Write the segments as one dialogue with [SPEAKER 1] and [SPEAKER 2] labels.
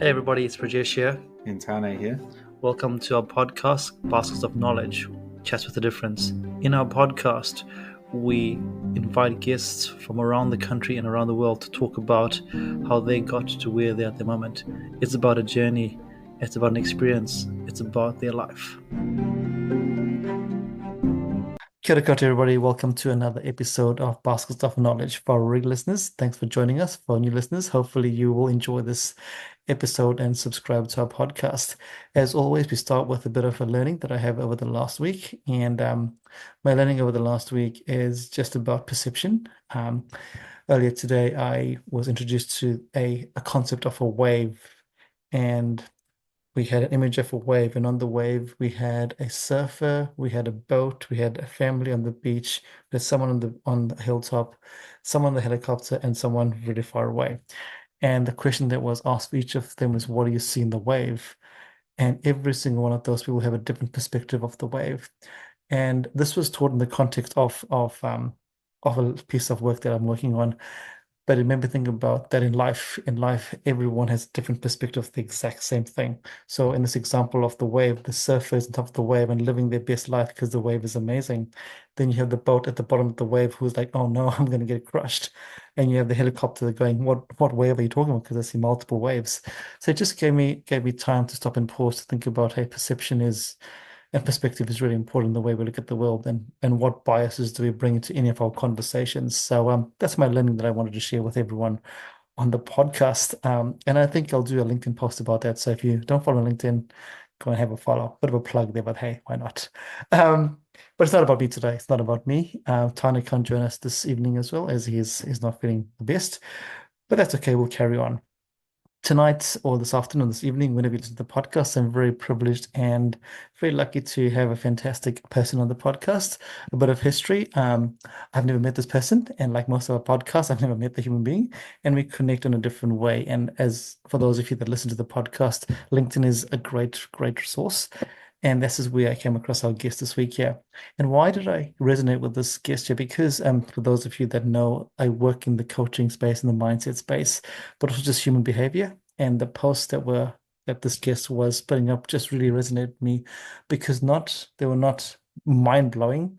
[SPEAKER 1] Hey everybody, it's Rajesh here.
[SPEAKER 2] Intane here.
[SPEAKER 1] Welcome to our podcast, Baskets of Knowledge, Chats with a Difference. In our podcast, we invite guests from around the country and around the world to talk about how they got to where they're at the moment. It's about a journey, it's about an experience, it's about their life. Kia ora koutou, everybody. Welcome to another episode of Baskets of Knowledge. For our regular listeners, thanks for joining us. For new listeners, hopefully you will enjoy this episode and subscribe to our podcast. As always, we start with a bit of a learning that I have over the last week. And my learning over the last week is just about perception. Earlier today, I was introduced to a concept of a wave. And we had an image of a wave, and on the wave we had a surfer, we had a boat, we had a family on the beach, there's someone on the hilltop, someone on the helicopter, and someone really far away. And the question that was asked for each of them is, what do you see in the wave? And every single one of those people have a different perspective of the wave. And this was taught in the context of a piece of work that I'm working on. But remember, think about that in life. In life, everyone has a different perspective of the exact same thing. So in this example of the wave, the surfer is on top of the wave and living their best life because the wave is amazing. Then you have the boat at the bottom of the wave who's like, oh no, I'm going to get crushed. And you have the helicopter going, what wave are you talking about? Because I see multiple waves. So it just gave me time to stop and pause to think about, hey, perception is and perspective is really important in the way we look at the world, and what biases do we bring into any of our conversations. So that's my learning that I wanted to share with everyone on the podcast. And I think I'll do a LinkedIn post about that. So if you don't follow LinkedIn, go and have a follow. Bit of a plug there, but hey, why not? But it's not about me today. It's not about me. Tani can't join us this evening as well, as he's not feeling the best. But that's okay. We'll carry on. Tonight or this afternoon, this evening, whenever you listen to the podcast, I'm very privileged and very lucky to have a fantastic person on the podcast. A bit of history. I've never met this person, and like most of our podcasts, I've never met the human being, and we connect in a different way. And as for those of you that listen to the podcast, LinkedIn is a great resource. And this is where I came across our guest this week here. And why did I resonate with this guest here? Because for those of you that know, I work in the coaching space and the mindset space, but also just human behavior. And the posts that this guest was putting up just really resonated with me because they were not mind-blowing.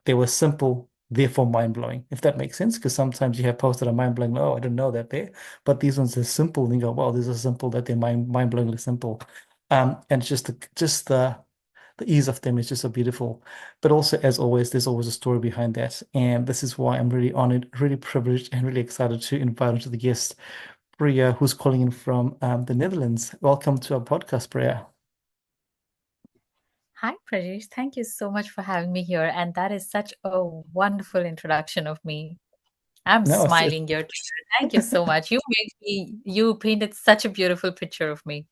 [SPEAKER 1] They were simple, therefore mind-blowing, if that makes sense. Because sometimes you have posts that are mind-blowing, oh, I didn't know that there. But these ones are simple, and you go, wow, these are simple, that they're mind-blowingly simple. And just the ease of them is just so beautiful. But also, as always, there's always a story behind that. And this is why I'm really honored, really privileged, and really excited to invite into the guest, Priya, who's calling in from the Netherlands. Welcome to our podcast, Priya.
[SPEAKER 3] Hi, Prajesh. Thank you so much for having me here. And that is such a wonderful introduction of me. I'm
[SPEAKER 1] No,
[SPEAKER 3] smiling here. Thank you so much. You painted such a beautiful picture of me.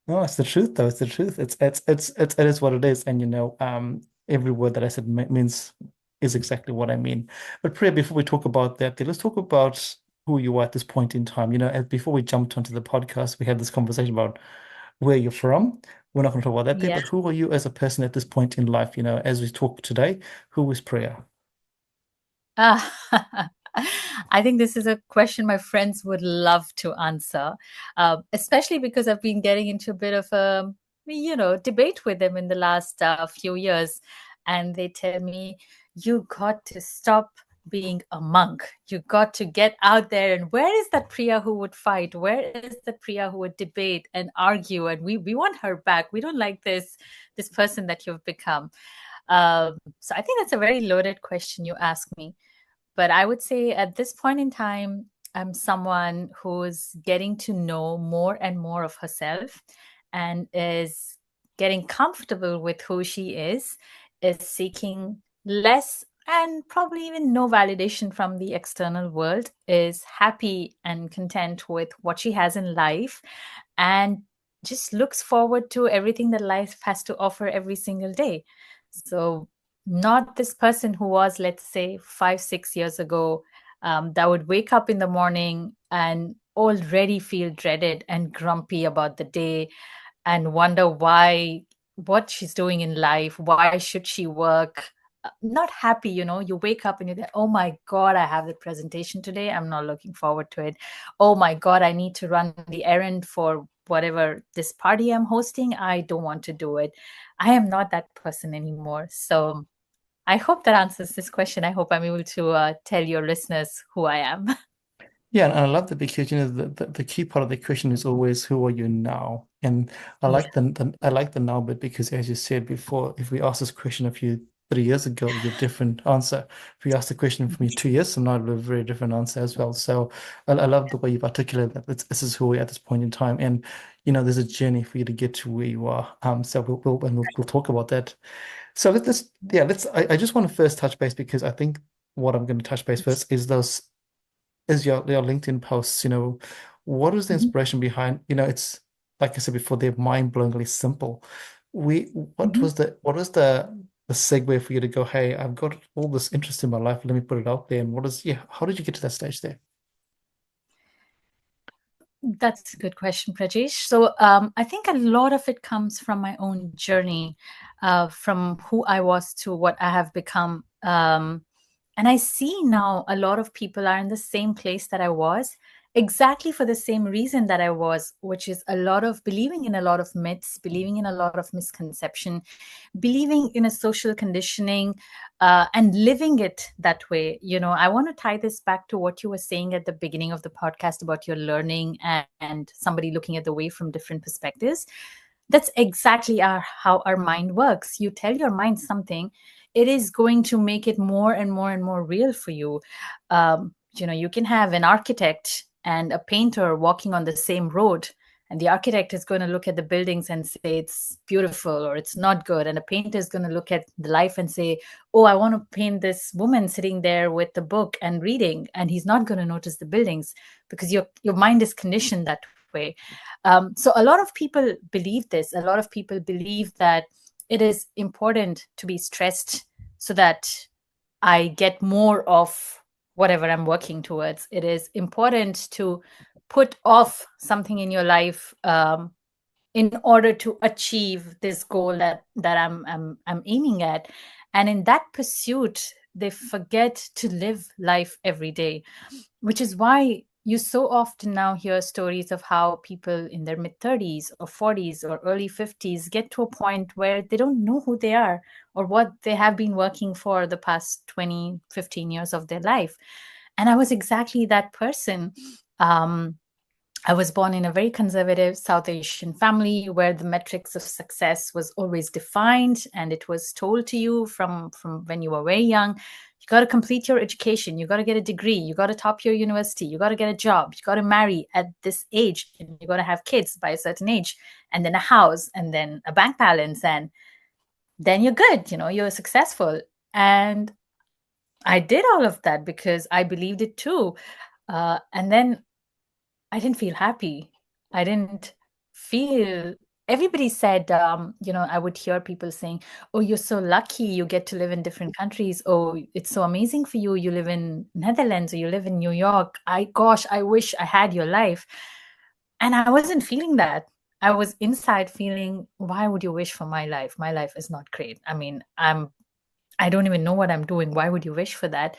[SPEAKER 1] no, it's the truth, though. It's the truth. It is what it is. And every word that I said means is exactly what I mean. But Priya, before we talk about that, let's talk about who you are at this point in time. Before we jumped onto the podcast, we had this conversation about where you're from. We're not going to talk about that there,
[SPEAKER 3] Yeah.
[SPEAKER 1] but who are you as a person at this point in life? As we talk today, who is Priya?
[SPEAKER 3] I think this is a question my friends would love to answer, especially because I've been getting into a bit of a, debate with them in the last few years. And they tell me, you got to stop being a monk. You got to get out there. And where is that Priya who would fight? Where is the Priya who would debate and argue? And we want her back. We don't like this person that you've become. So I think that's a very loaded question you ask me. But I would say at this point in time, I'm someone who's getting to know more and more of herself and is getting comfortable with who she is seeking less and probably even no validation from the external world, is happy and content with what she has in life, and just looks forward to everything that life has to offer every single day. So not this person who was, let's say, 5, 6 years ago, that would wake up in the morning and already feel dreaded and grumpy about the day and wonder what she's doing in life, why should she work, not happy. You wake up and you're like, oh my God, I have the presentation today. I'm not looking forward to it. Oh my God, I need to run the errand for whatever this party I'm hosting. I don't want to do it. I am not that person anymore. So I hope that answers this question. I hope I'm able to tell your listeners who I am.
[SPEAKER 1] Yeah, and I love that because the key part of the question is always who are you now? And I
[SPEAKER 3] Yeah.
[SPEAKER 1] like I like the now bit because as you said before, if we asked this question a few 3 years ago, you get a different answer. If we asked the question from you 2 years from now, it'll be a very different answer as well. So I love the way you've articulated that. This is who we are at this point in time, and there's a journey for you to get to where you are. So we'll talk about that. So I just want to first touch base because I think what I'm going to touch base first is those is your LinkedIn posts, what was the
[SPEAKER 3] Mhm.
[SPEAKER 1] inspiration behind, it's like I said before, they're mind-blowingly simple. We what
[SPEAKER 3] Mhm.
[SPEAKER 1] was the segue for you to go, hey, I've got all this interest in my life, let me put it out there. And how did you get to that stage there?
[SPEAKER 3] That's a good question, Prajesh. So I think a lot of it comes from my own journey, from who I was to what I have become. And I see now a lot of people are in the same place that I was, exactly for the same reason that I was, which is a lot of believing in a lot of myths, believing in a lot of misconception, believing in a social conditioning, and living it that way. I want to tie this back to what you were saying at the beginning of the podcast about your learning and somebody looking at the way from different perspectives. That's exactly how our mind works. You tell your mind something, it is going to make it more and more and more real for you. You can have an architect and a painter walking on the same road, and the architect is going to look at the buildings and say it's beautiful or it's not good, and a painter is going to look at the life and say, oh, I want to paint this woman sitting there with the book and reading, and he's not going to notice the buildings because your mind is conditioned that way. So a lot of people believe this. A lot of people believe that it is important to be stressed so that I get more of whatever I'm working towards. It is important to put off something in your life, in order to achieve this goal that I'm aiming at. And in that pursuit, they forget to live life every day, which is why you so often now hear stories of how people in their mid 30s or 40s or early 50s get to a point where they don't know who they are or what they have been working for the past 20, 15 years of their life. And I was exactly that person. I was born in a very conservative South Asian family where the metrics of success was always defined, and it was told to you from when you were very young. You got to complete your education, you got to get a degree, you got to top your university, you got to get a job, you got to marry at this age, and you got to have kids by a certain age, and then a house, and then a bank balance, and then you're good, you're successful. And I did all of that because I believed it too. And then I didn't feel happy. I didn't feel. Everybody said, I would hear people saying, "Oh, you're so lucky. You get to live in different countries. Oh, it's so amazing for you. You live in Netherlands or you live in New York. Gosh, I wish I had your life." And I wasn't feeling that. I was inside feeling, why would you wish for my life? My life is not great. I mean, I don't even know what I'm doing. Why would you wish for that?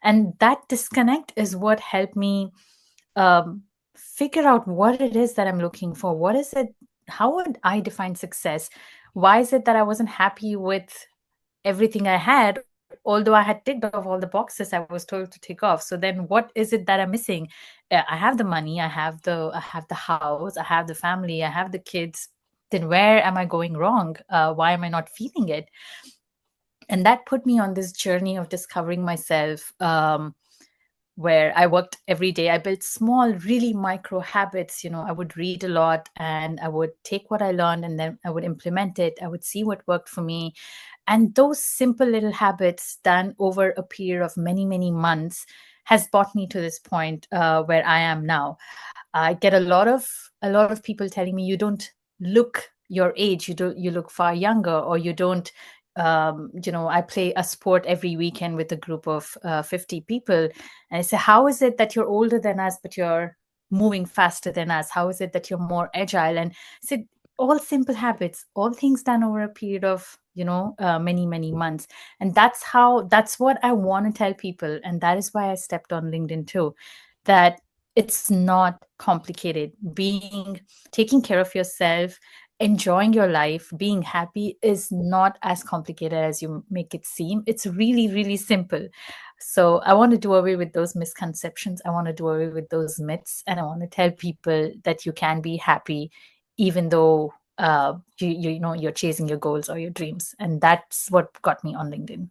[SPEAKER 3] And that disconnect is what helped me figure out what it is that I'm looking for. What is it? How would I define success? Why is it that I wasn't happy with everything I had, although I had ticked off all the boxes I was told to tick off? So then, what is it that I'm missing? I have the money, I have the house, I have the family, I have the kids. Then where am I going wrong? Why am I not feeling it? And that put me on this journey of discovering myself. Where I worked every day. I built small, really micro habits. I would read a lot and I would take what I learned and then I would implement it. I would see what worked for me. And those simple little habits done over a period of many, many months has brought me to this point where I am now. I get a lot of people telling me, you don't look your age, you look far younger, or you don't. I play a sport every weekend with a group of 50 people, and I say, how is it that you're older than us, but you're moving faster than us? How is it that you're more agile? And I said, all simple habits, all things done over a period of many, many months. And that's what I want to tell people. And that is why I stepped on LinkedIn too, that it's not complicated. Taking care of yourself, enjoying your life, being happy is not as complicated as you make it seem. It's really, really simple. So I want to do away with those misconceptions. I want to do away with those myths. And I want to tell people that you can be happy even though you're chasing your goals or your dreams. And that's what got me on LinkedIn.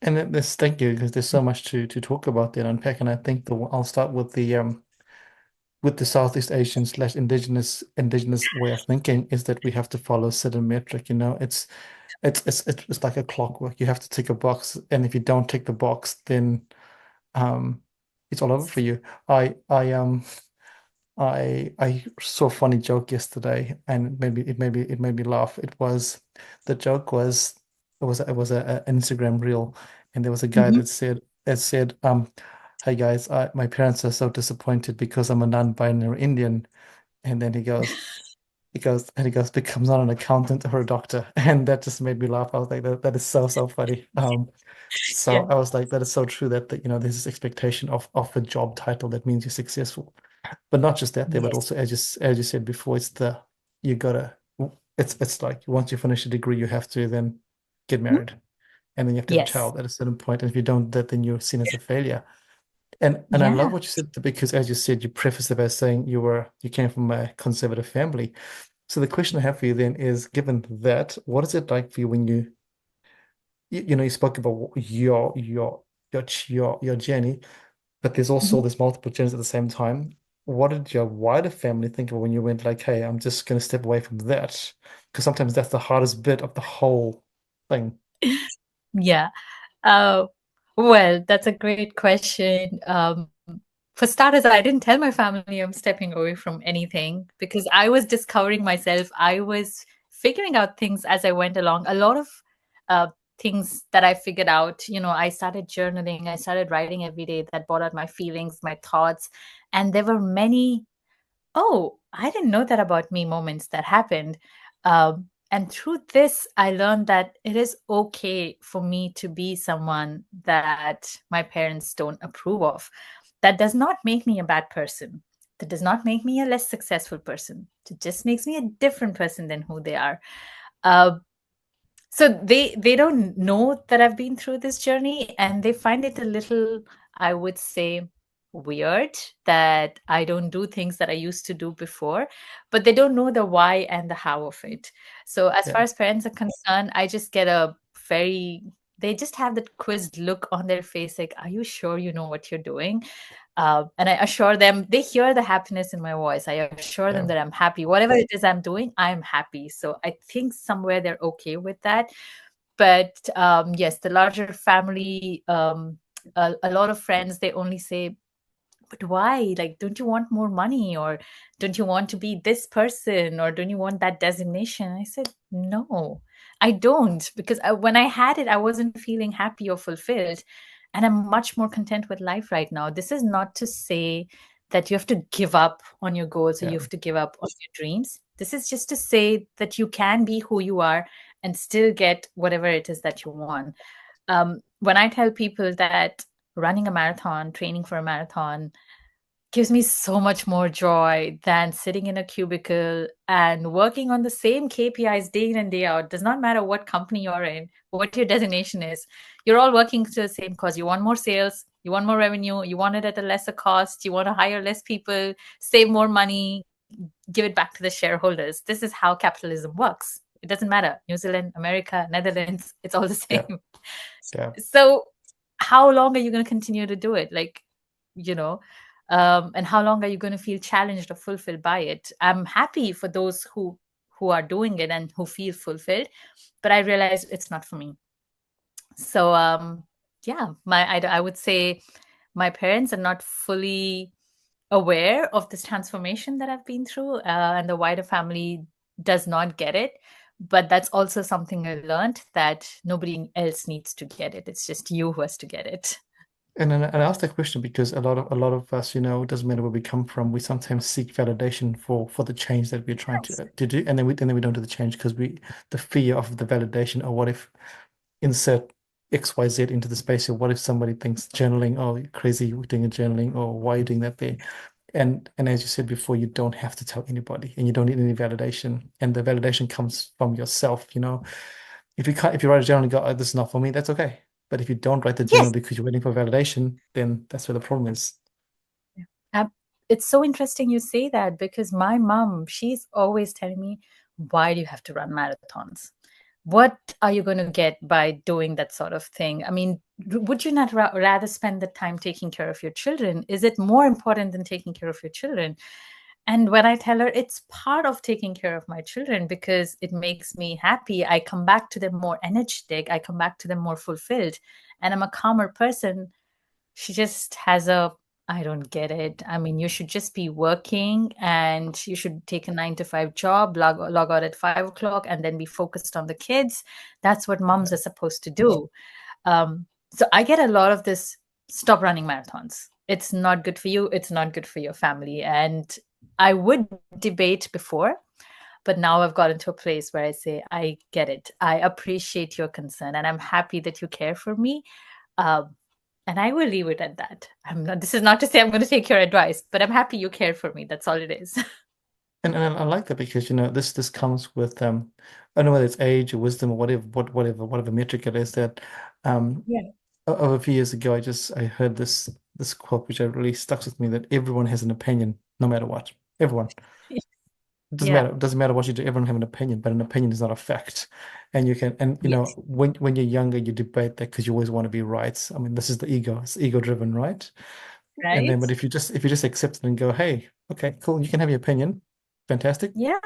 [SPEAKER 1] And this, thank you, because there's so much to talk about there and unpack. And I think I'll start with the Southeast Asian slash indigenous way of thinking is that we have to follow a certain metric. It's like a clockwork. You have to tick a box, and if you don't tick the box, then um, it's all over for you. I saw a funny joke yesterday, and it made me laugh. The joke was an Instagram reel, and there was a guy
[SPEAKER 3] Mhm.
[SPEAKER 1] that said, "Hey guys, my parents are so disappointed because I'm a non-binary Indian," and then he goes, becomes not an accountant or a doctor, and that just made me laugh. I was like, that is so funny. So
[SPEAKER 3] Yeah.
[SPEAKER 1] I was like, that is so true that there's this expectation of a job title that means you're successful. But not just that there, but
[SPEAKER 3] Yes.
[SPEAKER 1] also as you said before, you gotta it's like once you finish a degree, you have to then get
[SPEAKER 3] Mhm.
[SPEAKER 1] married and then you have to have a
[SPEAKER 3] Yes.
[SPEAKER 1] child at a certain point. And if you don't that, then you're seen as a failure. And I love
[SPEAKER 3] Yeah.
[SPEAKER 1] what you said because as you said, you prefaced it by saying you came from a conservative family. So the question I have for you then is, given that, what is it like for you when you spoke about your journey, but there's also
[SPEAKER 3] Mhm.
[SPEAKER 1] this multiple genders at the same time. What did your wider family think of when you went like, "Hey, I'm just gonna step away from that"? Because sometimes that's the hardest bit of the whole thing.
[SPEAKER 3] Yeah. Uh, well, that's a great question. For starters, I didn't tell my family I'm stepping away from anything because I was discovering myself. I was figuring out things as I went along. A lot of uh, things that I figured out, I started journaling, I started writing every day that brought out my feelings, my thoughts. And there were many, oh, I didn't know that about me moments that happened. And through this, I learned that it is okay for me to be someone that my parents don't approve of. That does not make me a bad person. That does not make me a less successful person. It just makes me a different person than who they are. Uh, so they don't know that I've been through this journey, and they find it a little, I would say, weird that I don't do things that I used to do before, but they don't know the why and the how of it. So as far
[SPEAKER 1] Yeah,
[SPEAKER 3] as parents are concerned, I just get they just have that quizzed look on their face, like, are you sure you know what you're doing? And I assure them, they hear the happiness in my voice. I assure them
[SPEAKER 1] yeah,
[SPEAKER 3] that I'm happy. Whatever it is I'm doing, I'm happy. So I think somewhere they're okay with that. But yes, the larger family, a lot of friends, they only say, but why? Like, don't you want more money? Or don't you want to be this person? Or don't you want that designation? I said, no, I don't. Because when I had it, I wasn't feeling happy or fulfilled. And I'm much more content with life right now. This is not to say that you have to give up on your goals or you
[SPEAKER 1] yeah,
[SPEAKER 3] have to give up on your dreams. This is just to say that you can be who you are and still get whatever it is that you want. When I tell people that running a marathon, training for a marathon, gives me so much more joy than sitting in a cubicle and working on the same KPIs day in and day out. Does not matter what company you're in, what your designation is. You're all working to the same cause. You want more sales, you want more revenue, you want it at a lesser cost, you want to hire less people, save more money, give it back to the shareholders. This is how capitalism works. It doesn't matter. New Zealand, America, Netherlands, it's all the
[SPEAKER 1] yeah,
[SPEAKER 3] same.
[SPEAKER 1] yeah,
[SPEAKER 3] So how long are you going to continue to do it? Like, you know, and how long are you going to feel challenged or fulfilled by it? I'm happy for those who are doing it and who feel fulfilled, but I realize it's not for me. So yeah, I would say my parents are not fully aware of this transformation that I've been through, and the wider family does not get it. But that's also something I learned, that nobody else needs to get it. It's just you who has to get it.
[SPEAKER 1] And I asked that question because a lot of us, it doesn't matter where we come from, we sometimes seek validation for the change that we're trying
[SPEAKER 3] Yes.
[SPEAKER 1] to do, and then we don't do the change because the fear of the validation, or what if insert XYZ into the space, or what if somebody thinks journaling, oh, you're crazy, you're doing a journaling, or why are you doing that there? And as you said before, you don't have to tell anybody, and you don't need any validation, and the validation comes from yourself. If you write a journal and go, oh, this is not for me, that's okay. But if you don't write the journal
[SPEAKER 3] Yes.
[SPEAKER 1] because you're waiting for validation, then that's where the problem is.
[SPEAKER 3] Um, it's so interesting you say that because my mom, she's always telling me, why do you have to run marathons? What are you going to get by doing that sort of thing? I mean, would you not rather spend the time taking care of your children? Is it more important than taking care of your children? And when I tell her it's part of taking care of my children because it makes me happy, I come back to them more energetic, I come back to them more fulfilled, and I'm a calmer person. She just has a, I don't get it. I mean, you should just be working and you should take a 9 to 5 job, log out at 5 o'clock, and then be focused on the kids. That's what moms are supposed to do. So I get a lot of this, stop running marathons. It's not good for you. It's not good for your family. And I would debate before, but now I've gotten to a place where I say, I get it. I appreciate your concern and I'm happy that you care for me. Um, and I will leave it at that. This is not to say I'm going to take your advice, but I'm happy you care for me. That's all it is.
[SPEAKER 1] And I like that because this comes with I don't know whether it's age or wisdom or whatever metric it is that um
[SPEAKER 3] Yeah.
[SPEAKER 1] a few years ago I heard this quote which really stuck with me, that everyone has an opinion no matter what. Everyone. It doesn't
[SPEAKER 3] Yeah.
[SPEAKER 1] matter. It doesn't matter what you do. Everyone have an opinion, but an opinion is not a fact. And you can, and
[SPEAKER 3] Yes.
[SPEAKER 1] when you're younger, you debate that because you always want to be right. I mean, this is the ego. It's ego driven, right? And then,
[SPEAKER 3] Right.
[SPEAKER 1] but if you just accept it and go, hey, okay, cool, you can have your opinion, fantastic,
[SPEAKER 3] Yeah.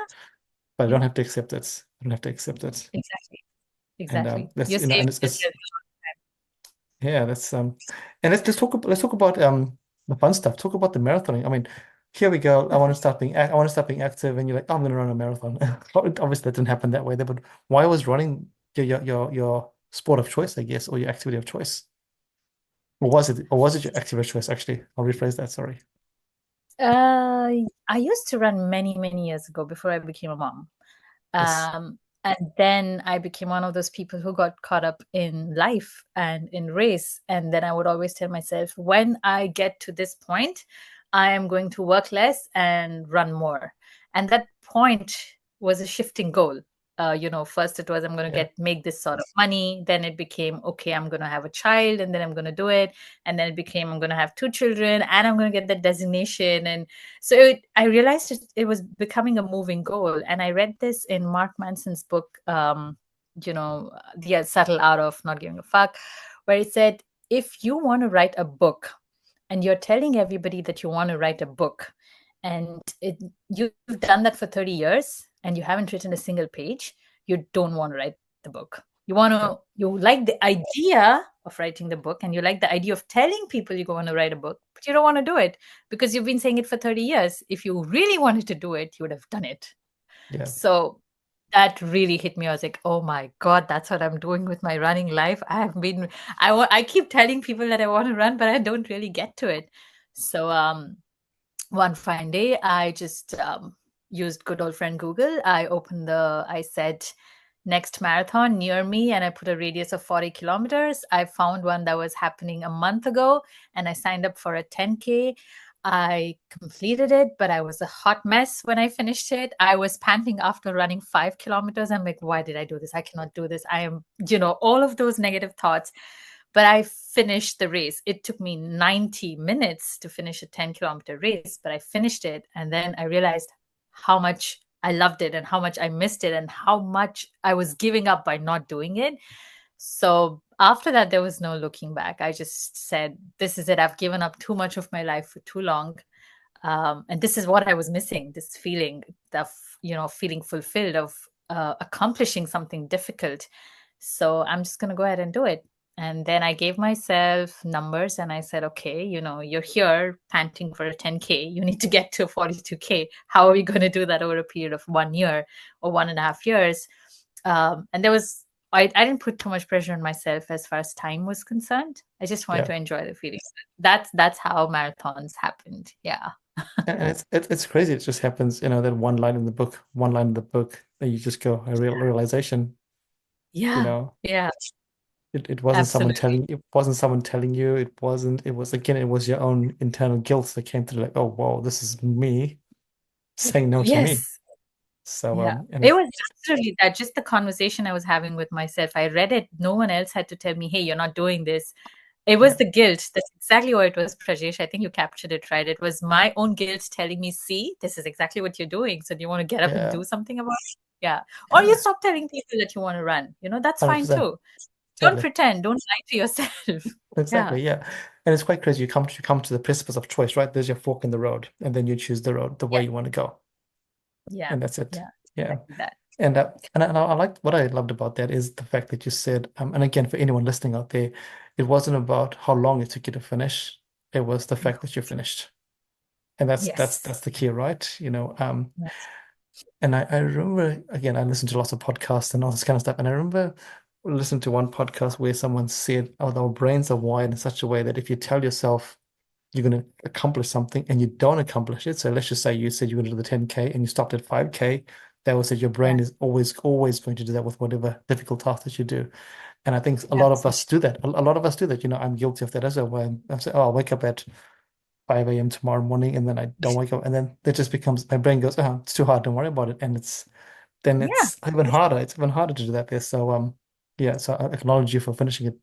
[SPEAKER 1] but I don't
[SPEAKER 3] Yeah.
[SPEAKER 1] have to accept it. I don't have to accept it.
[SPEAKER 3] Exactly.
[SPEAKER 1] And
[SPEAKER 3] Exactly.
[SPEAKER 1] that's
[SPEAKER 3] You saved
[SPEAKER 1] and it's
[SPEAKER 3] yourself.
[SPEAKER 1] yeah, that's and let's talk about the fun stuff. Talk about the marathoning. I mean, here we go. I want to start being active, and you're like, oh, I'm going to run a marathon. Obviously, that didn't happen that way. But why was running your sport of choice, I guess, or your activity of choice? Or was it your activity of choice? Actually, I'll rephrase that. Sorry.
[SPEAKER 3] Uh, I used to run many, many years ago before I became a mom.
[SPEAKER 1] Yes.
[SPEAKER 3] And then I became one of those people who got caught up in life and in race. And then I would always tell myself, when I get to this point, I am going to work less and run more. And that point was a shifting goal. First it was I'm going to
[SPEAKER 1] Yeah.
[SPEAKER 3] get make this sort of money. Then it became okay, I'm going to have a child, and then I'm going to do it. And then it became I'm going to have 2 children, and I'm going to get that designation. And so I realized it was becoming a moving goal. And I read this in Mark Manson's book, The Subtle Art of Not Giving a Fuck, where he said, if you want to write a book and you're telling everybody that you want to write a book, and you've done that for 30 years and you haven't written a single page, you don't want to write the book.
[SPEAKER 1] Yeah.
[SPEAKER 3] You like the idea of writing the book and you like the idea of telling people you want to write a book, but you don't want to do it because you've been saying it for 30 years. If you really wanted to do it, you would have done it.
[SPEAKER 1] Yeah.
[SPEAKER 3] So that really hit me. I was like, oh my God, that's what I'm doing with my running life. I keep telling people that I want to run, but I don't really get to it. So one fine day, I just used good old friend Google. I said, next marathon near me, and I put a radius of 40 kilometers. I found one that was happening a month ago, and I signed up for a 10K. I completed it, but I was a hot mess when I finished it. I was panting after running 5 kilometers. I'm like, why did I do this? I cannot do this. I am, all of those negative thoughts. But I finished the race. It took me 90 minutes to finish a 10-kilometer race, but I finished it. And then I realized how much I loved it and how much I missed it and how much I was giving up by not doing it. So after that, there was no looking back. I just said, this is it. I've given up too much of my life for too long. And this is what I was missing, this feeling of, feeling fulfilled, of accomplishing something difficult. So I'm just going to go ahead and do it. And then I gave myself numbers and I said, okay, you're here panting for a 10K. You need to get to 42K. How are we going to do that over a period of 1 year or 1.5 years? And there was I didn't put too much pressure on myself as far as time was concerned. I just wanted
[SPEAKER 1] Yeah.
[SPEAKER 3] to enjoy the feeling. That's how marathons happened. Yeah.
[SPEAKER 1] And it's crazy. It just happens, that one line in the book that you just go, a realization, you
[SPEAKER 3] Yeah.
[SPEAKER 1] know.
[SPEAKER 3] Yeah.
[SPEAKER 1] It wasn't someone
[SPEAKER 3] Absolutely.
[SPEAKER 1] telling you, it was your own internal guilt that came through, like, oh whoa, this is me saying no to me.
[SPEAKER 3] Yes.
[SPEAKER 1] So
[SPEAKER 3] Yeah.
[SPEAKER 1] and
[SPEAKER 3] It was absolutely that. Just the conversation I was having with myself. I read it. No one else had to tell me, hey, you're not doing this. It was
[SPEAKER 1] yeah,
[SPEAKER 3] the guilt. That's exactly what it was, Prajesh. I think you captured it right. It was my own guilt telling me, see, this is exactly what you're doing. So do you want to get up and
[SPEAKER 1] yeah,
[SPEAKER 3] do something about it? Yeah. Or you
[SPEAKER 1] yeah,
[SPEAKER 3] stop telling people that you want to run. That's fine
[SPEAKER 1] 100%.
[SPEAKER 3] too. Don't
[SPEAKER 1] Totally.
[SPEAKER 3] pretend. Don't lie to yourself. Yeah.
[SPEAKER 1] Exactly, yeah. And it's quite crazy. You come to the precipice of choice, right? There's your fork in the road, and then you choose the road, the
[SPEAKER 3] Yeah.
[SPEAKER 1] way you want to go,
[SPEAKER 3] Yeah.
[SPEAKER 1] and that's it.
[SPEAKER 3] Yeah.
[SPEAKER 1] Yeah.
[SPEAKER 3] Exactly that.
[SPEAKER 1] And I liked what I loved about that is the fact that you said, and again, for anyone listening out there, it wasn't about how long it took you to finish. It was the fact that you finished. And that's
[SPEAKER 3] Yes.
[SPEAKER 1] the key, right?
[SPEAKER 3] Yes.
[SPEAKER 1] And I remember, again, I listened to lots of podcasts and all this kind of stuff. And I remember listening to one podcast where someone said, oh, our brains are wired in such a way that if you tell yourself you're going to accomplish something and you don't accomplish it, so let's just say you said you were going to do the 10K and you stopped at 5K, that was that your
[SPEAKER 3] Yeah.
[SPEAKER 1] brain is always going to do that with whatever difficult task that you do. And I think a lot of us
[SPEAKER 3] Absolutely.
[SPEAKER 1] do that. A lot of us do that. I'm guilty of that as well. When I say, oh, I'll wake up at 5 a.m. tomorrow morning, and then I don't wake up, and then it just becomes my brain goes, oh, it's too hard, don't worry about it. And
[SPEAKER 3] Yeah.
[SPEAKER 1] it's even harder. It's even harder to do that there. So yeah, so I acknowledge you for finishing it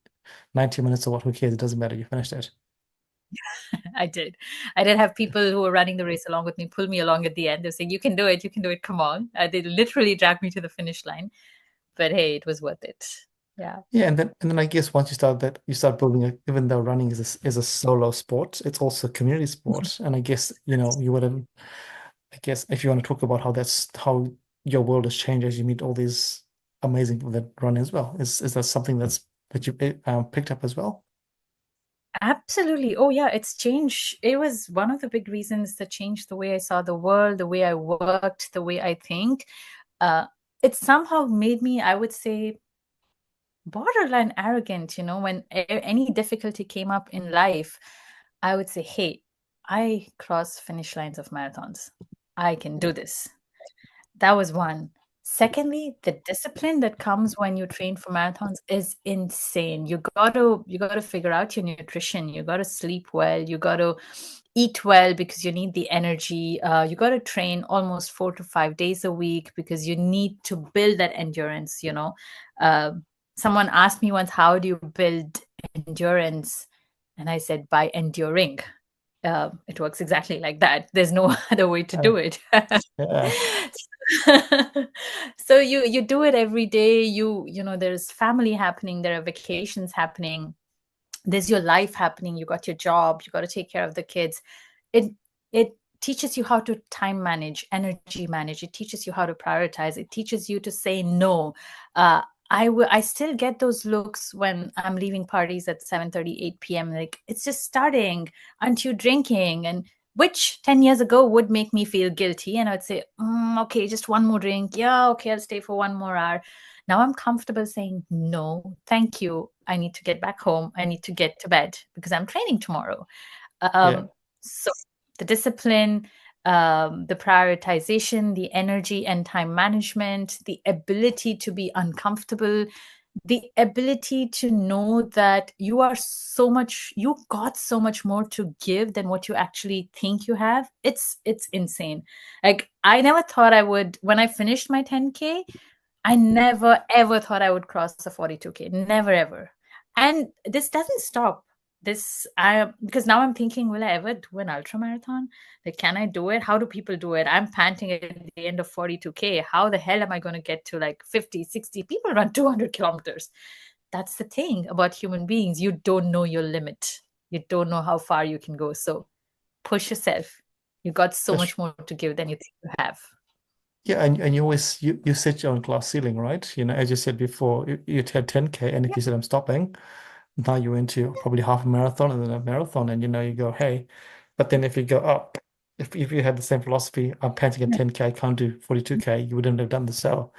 [SPEAKER 1] 90 minutes or what, who cares? It doesn't matter. You finished it.
[SPEAKER 3] I did. I did have people who were running the race along with me pull me along at the end. They're saying, you can do it. You can do it. Come on. They literally dragged me to the finish line. But hey, it was worth it. Yeah.
[SPEAKER 1] Yeah, and then I guess once you start that, you start building a, even though running is a solo sport, it's also a community sport. And I guess, you would have, I guess if you want to talk about how your world has changed as you meet all these amazing people that run as well. Is that something that you picked up as well?
[SPEAKER 3] Absolutely. Oh, yeah. It's changed. It was one of the big reasons that changed the way I saw the world, the way I worked, the way I think. Uh, it somehow made me, I would say, borderline arrogant. When any difficulty came up in life, I would say, hey, I cross finish lines of marathons. I can do this. That was one. Secondly, the discipline that comes when you train for marathons is insane. You got to figure out your nutrition. You got to sleep well. You got to eat well because you need the energy. You got to train almost 4 to 5 days a week because you need to build that endurance. Uh, Someone asked me once, "How do you build endurance?" And I said, "By enduring." It works exactly like that. There's no other way to
[SPEAKER 1] Uh,
[SPEAKER 3] do it.
[SPEAKER 1] yeah,
[SPEAKER 3] So you do it every day. There's family happening, there are vacations happening, there's your life happening, you got your job, you got to take care of the kids. It it teaches you how to time manage, energy manage. It teaches you how to prioritize. It teaches you to say no. uh I still get those looks when I'm leaving parties at 7:30, 8 p.m. Like, it's just starting. Aren't you drinking? And which 10 years ago would make me feel guilty. And I would say, okay, just one more drink. Yeah, okay, I'll stay for 1 more hour. Now I'm comfortable saying, no, thank you. I need to get back home. I need to get to bed because I'm training tomorrow.
[SPEAKER 1] yeah,
[SPEAKER 3] So the discipline, the prioritization, the energy and time management, the ability to be uncomfortable, the ability to know that you got so much more to give than what you actually think you have. It's insane. Like, I never thought I would, when I finished my 10K, I never ever thought I would cross the 42K. Never ever. And this doesn't stop. This I Because now I'm thinking, will I ever do an ultra marathon? Like, can I do it? How do people do it? I'm panting at the end of 42K. How the hell am I going to get to like 50, 60? People run 200 kilometers. That's the thing about human beings. You don't know your limit. You don't know how far you can go. So push yourself. You got so
[SPEAKER 1] that's
[SPEAKER 3] much more to give than you think you have.
[SPEAKER 1] yeah, and you always you set your own glass ceiling, right? As you said before, you had 10K, and if
[SPEAKER 3] Yeah.
[SPEAKER 1] you said I'm stopping, now you're into probably half a marathon and then a marathon, and you go, hey, but then if you go up, if you had the same philosophy, I'm panting at 10K, I can't do 42K, you wouldn't have done the cell.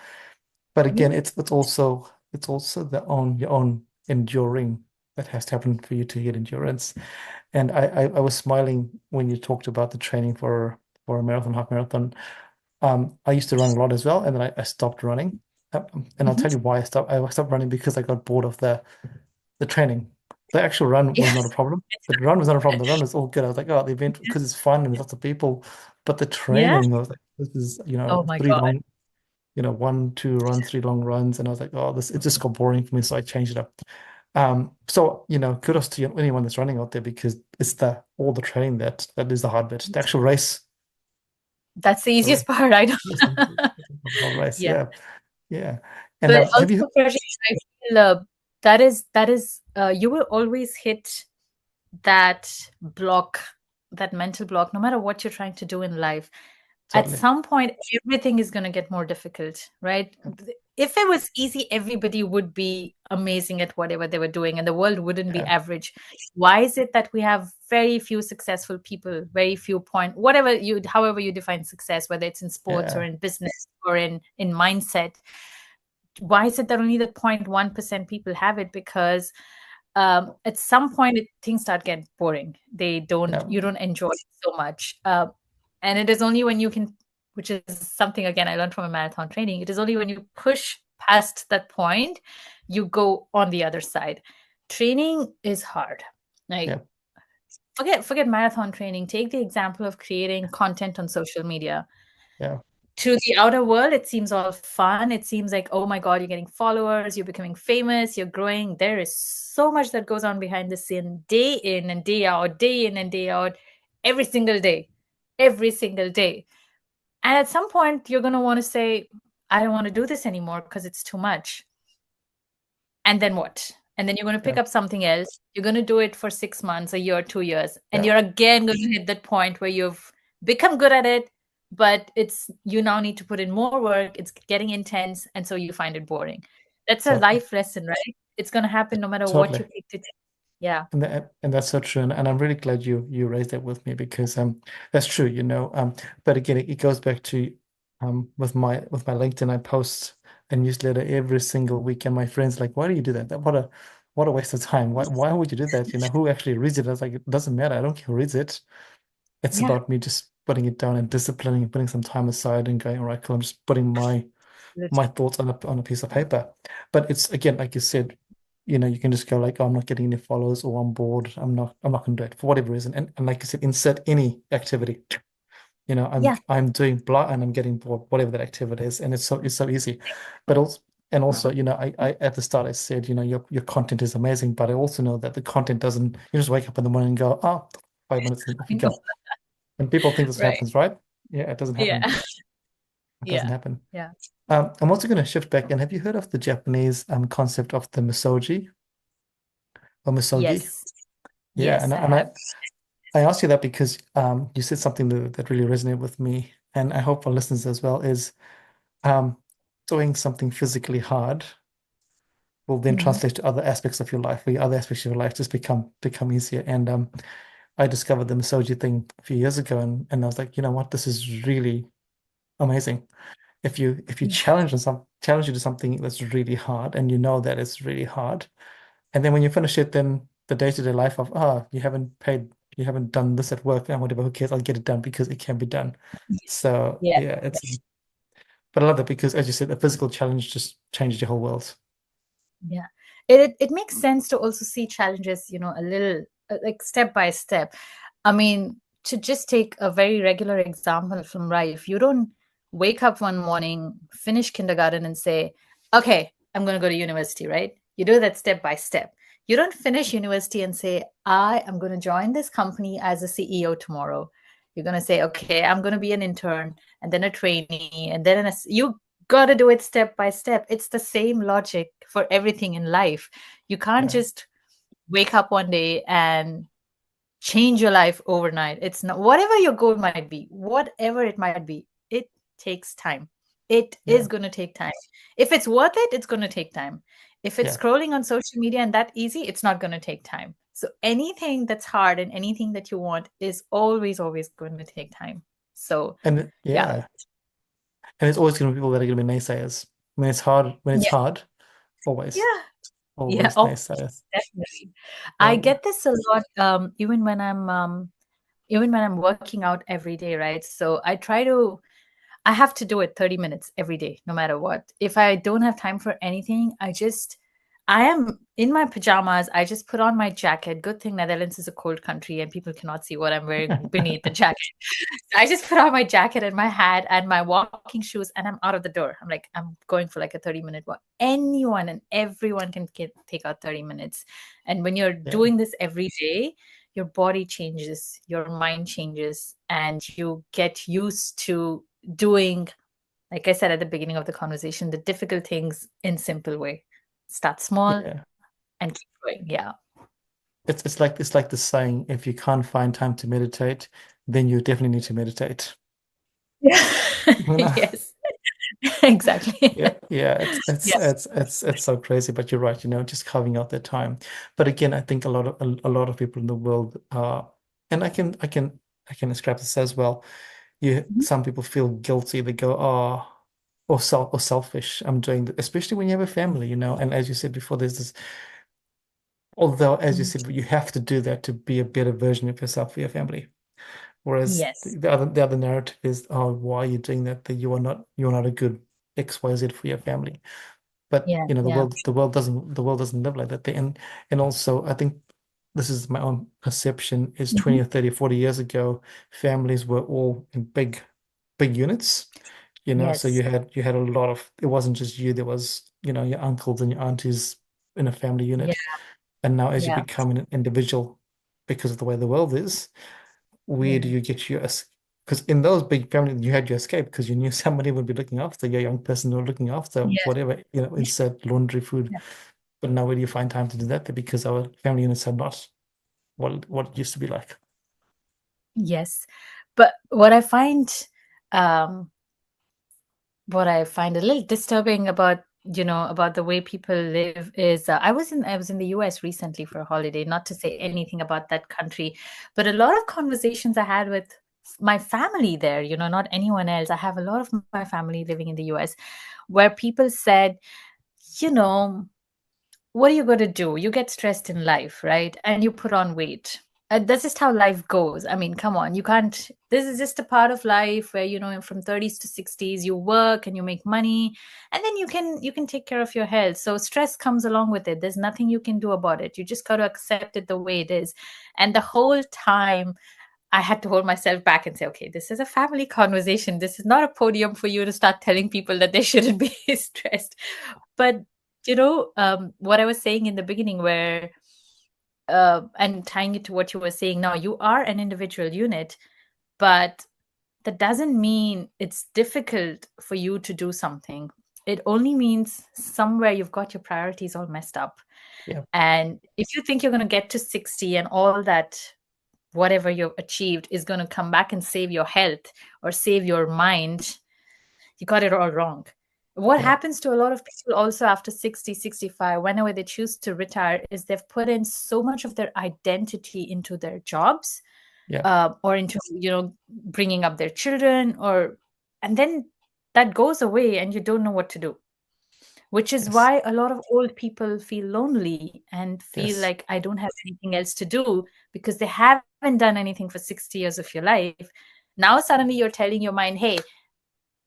[SPEAKER 1] But again,
[SPEAKER 3] Yeah.
[SPEAKER 1] it's also it's also your own enduring that has to happen for you to get endurance. And I was smiling when you talked about the training for a marathon, half marathon. I used to run a lot as well, and then I stopped running. And I'll
[SPEAKER 3] Mhm.
[SPEAKER 1] tell you why I stopped. I stopped running because I got bored of the training. The actual run was not a
[SPEAKER 3] Yes.
[SPEAKER 1] problem. The run was not a problem. The run was all good. I was like, oh, the event because it's fun and there's lots of people. But the
[SPEAKER 3] Yeah.
[SPEAKER 1] training, I was like, this is,
[SPEAKER 3] Oh my
[SPEAKER 1] three
[SPEAKER 3] God.
[SPEAKER 1] long, one, two runs, three long runs. And I was like, oh, this it just got boring for me. So I changed it up. So kudos to anyone that's running out there because it's the all the training that is the hard bit. The actual race,
[SPEAKER 3] That's the
[SPEAKER 1] the race,
[SPEAKER 3] easiest part. I don't.
[SPEAKER 1] the whole race.
[SPEAKER 3] Yeah.
[SPEAKER 1] Yeah, yeah. And
[SPEAKER 3] But
[SPEAKER 1] have you?
[SPEAKER 3] also, Prajeet, I feel that is you will always hit that block, that mental block, no matter what you're trying to do in life. At
[SPEAKER 1] Totally.
[SPEAKER 3] some point, everything is going to get more difficult, right? If it was easy, everybody would be amazing at whatever they were doing, and the world wouldn't be
[SPEAKER 1] Yeah,
[SPEAKER 3] average. Why is it that we have very few successful people, very few however you define success, whether it's in sports or
[SPEAKER 1] yeah,
[SPEAKER 3] in business or in mindset? Why is it that only the 0.1% people have it? Because at some point things start getting boring.
[SPEAKER 1] yeah,
[SPEAKER 3] You don't enjoy it so much. And it is only when you can, which is something again I learned from a marathon training, it is only when you push past that point, you go on the other side. Training is hard. Like
[SPEAKER 1] yeah,
[SPEAKER 3] forget marathon training. Take the example of creating content on social media.
[SPEAKER 1] yeah.
[SPEAKER 3] To the outer world, it seems all fun. It seems like, oh my God, you're getting followers, you're becoming famous, you're growing. There is so much that goes on behind the scene, day in and day out, day in and day out, every single day, every single day. And at some point, you're going to want to say, I don't want to do this anymore because it's too much. And then what? And then you're going to pick
[SPEAKER 1] Yeah,
[SPEAKER 3] up something else. You're going to do it for 6 months, a year, 2 years. And
[SPEAKER 1] yeah,
[SPEAKER 3] you're again going to hit that point where you've become good at it, but you now need to put in more work. It's getting intense. And so you find it boring. That's a
[SPEAKER 1] totally,
[SPEAKER 3] life lesson, right? It's going to happen no matter what you
[SPEAKER 1] totally.
[SPEAKER 3] pick to do. Yeah.
[SPEAKER 1] And that's so true. And I'm really glad you raised that with me because that's true, but again it goes back to with my LinkedIn, I post a newsletter every single week and my friends like, why do you do that? What a waste of time. Why would you do that? Who actually reads it? I was like, it doesn't matter. I don't care who reads it. It's
[SPEAKER 3] Yeah.
[SPEAKER 1] about me just putting it down and disciplining and putting some time aside and going, all right, cool, I'm just putting my thoughts on a piece of paper. But it's again, like you said, you can just go like, oh, I'm not getting any followers or I'm bored. I'm not gonna do it for whatever reason. And like you said, insert any activity.
[SPEAKER 3] Yeah.
[SPEAKER 1] I'm doing blah and I'm getting bored, whatever that activity is. And it's so easy. But also, I at the start I said, your content is amazing, but I also know that the content doesn't, you just wake up in the morning and go, oh, 5 minutes and off you
[SPEAKER 3] No.
[SPEAKER 1] go. And people think this
[SPEAKER 3] Right.
[SPEAKER 1] happens, right? Yeah, it doesn't
[SPEAKER 3] Yeah.
[SPEAKER 1] happen. It doesn't
[SPEAKER 3] Yeah.
[SPEAKER 1] happen.
[SPEAKER 3] Yeah.
[SPEAKER 1] I'm also going to shift back. And have you heard of the Japanese concept of the misogi or misogi?
[SPEAKER 3] Yes.
[SPEAKER 1] Yeah,
[SPEAKER 3] Yes,
[SPEAKER 1] and
[SPEAKER 3] I
[SPEAKER 1] and
[SPEAKER 3] have.
[SPEAKER 1] I asked you that because you said something that really resonated with me, and I hope our listeners as well is um, doing something physically hard will then
[SPEAKER 3] Mhm.
[SPEAKER 1] translate to other aspects of your life, where other aspects of your life just become easier. And I discovered the misogi thing a few years ago, and I was like, you know what, this is really amazing. If you
[SPEAKER 3] Yeah.
[SPEAKER 1] challenge you to something that's really hard, and you know that it's really hard. And then when you finish it, then the day-to-day life of, you haven't done this at work and whatever, who cares? I'll get it done because it can be done. So
[SPEAKER 3] Yeah.
[SPEAKER 1] yeah, but I love that because as you said, a physical challenge just changes your whole world.
[SPEAKER 3] Yeah. It makes sense to also see challenges, a little like step by step. I mean, to just take a very regular example from life, you don't wake up one morning, finish kindergarten, and say, okay, I'm going to go to university, right? You do that step by step. You don't finish university and say, I am going to join this company as a CEO tomorrow. You're going to say, okay, I'm going to be an intern and then a trainee and then you got to do it step by step. It's the same logic for everything in life. You can't
[SPEAKER 1] Yeah.
[SPEAKER 3] just wake up one day and change your life overnight. It's not whatever your goal might be, whatever it might be, it takes time. It is
[SPEAKER 1] Yeah.
[SPEAKER 3] going to take time. If it's worth it, it's going to take time. If it's
[SPEAKER 1] Yeah.
[SPEAKER 3] scrolling on social media and that easy, it's not going to take time. So anything that's hard and anything that you want is always, always going to take time. So yeah.
[SPEAKER 1] Yeah. And it's always going to be people that are going to be naysayers when it's hard. When it's
[SPEAKER 3] Yeah.
[SPEAKER 1] hard, always,
[SPEAKER 3] Yeah. Yeah.
[SPEAKER 1] always
[SPEAKER 3] Oh,
[SPEAKER 1] naysayer.
[SPEAKER 3] definitely. I
[SPEAKER 1] So
[SPEAKER 3] get this a lot, even when I'm working out every day, right? So I have to do it 30 minutes every day, no matter what. If I don't have time for anything, I am in my pajamas. I just put on my jacket. Good thing Netherlands is a cold country and people cannot see what I'm wearing beneath the jacket. I just put on my jacket and my hat and my walking shoes and I'm out of the door. I'm like, I'm going for like a 30-minute walk. Anyone and everyone can take out 30 minutes. And when you're
[SPEAKER 1] yeah,
[SPEAKER 3] doing this every day, your body changes, your mind changes, and you get used to doing, like I said at the beginning of the conversation, the difficult things in simple way. Start small
[SPEAKER 1] yeah.
[SPEAKER 3] and keep going. Yeah.
[SPEAKER 1] It's like the saying, if you can't find time to meditate, then you definitely need to meditate. You know?
[SPEAKER 3] Yes, exactly.
[SPEAKER 1] Yeah, yeah, it's it's
[SPEAKER 3] Yes.
[SPEAKER 1] it's it's it's so crazy, but you're right, just carving out that time. But again, I think a lot of people in the world are, and I can describe this as well.
[SPEAKER 3] Mhm.
[SPEAKER 1] Some people feel guilty. They go, oh, or selfish. I'm doing that, especially when you have a family. And as you said before, there's this. Although, as you
[SPEAKER 3] Mhm.
[SPEAKER 1] said, you have to do that to be a better version of yourself for your family. Whereas
[SPEAKER 3] Yes.
[SPEAKER 1] the other narrative is, oh, why are you doing that? That you're not a good XYZ for your family. But
[SPEAKER 3] Yeah.
[SPEAKER 1] the
[SPEAKER 3] Yeah.
[SPEAKER 1] world doesn't live like that. And also, I think this is my own perception, is 20
[SPEAKER 3] Mhm.
[SPEAKER 1] or 30, 40 years ago, families were all in big units. So you
[SPEAKER 3] Yes.
[SPEAKER 1] had a lot of, it wasn't just you, there was, your uncles and your aunties in a family
[SPEAKER 3] Yeah.
[SPEAKER 1] unit. And now as you
[SPEAKER 3] Yeah.
[SPEAKER 1] become an individual, because of the way the world is, where do
[SPEAKER 3] Yeah.
[SPEAKER 1] you get your, because in those big families, you had your escape because you knew somebody would be looking after your young person or looking after
[SPEAKER 3] Yeah.
[SPEAKER 1] whatever,
[SPEAKER 3] Yeah.
[SPEAKER 1] insert laundry, food.
[SPEAKER 3] Yeah.
[SPEAKER 1] But now where do you find time to do that? Because our family units are not what it used to be like.
[SPEAKER 3] Yes. But um, what I find a little disturbing about the way people live is I was in the US recently for a holiday, not to say anything about that country, but a lot of conversations I had with my family there, not anyone else. I have a lot of my family living in the US where people said, you know, what are you going to do? You get stressed in life, right? And you put on weight. That's just how life goes. I mean, come on, you can't. This is just a part of life where from 30s to 60s, you work and you make money, and then you can take care of your health. So stress comes along with it. There's nothing you can do about it. You just got to accept it the way it is. And the whole time, I had to hold myself back and say, okay, this is a family conversation. This is not a podium for you to start telling people that they shouldn't be stressed. But what I was saying in the beginning, where and tying it to what you were saying now, you are an individual unit, but that doesn't mean it's difficult for you to do something. It only means somewhere you've got your priorities all messed up.
[SPEAKER 1] Yeah.
[SPEAKER 3] And if you think you're going to get to 60 and all that, whatever you've achieved, is going to come back and save your health or save your mind, you got it all wrong. What
[SPEAKER 1] Yeah.
[SPEAKER 3] happens to a lot of people also after 60, 65, whenever they choose to retire, is they've put in so much of their identity into their jobs,
[SPEAKER 1] Yeah.
[SPEAKER 3] or into, bringing up their children, and then that goes away and you don't know what to do, which is
[SPEAKER 1] Yes.
[SPEAKER 3] why a lot of old people feel lonely and feel
[SPEAKER 1] Yes.
[SPEAKER 3] like I don't have anything else to do because they haven't done anything for 60 years of your life. Now suddenly you're telling your mind, hey,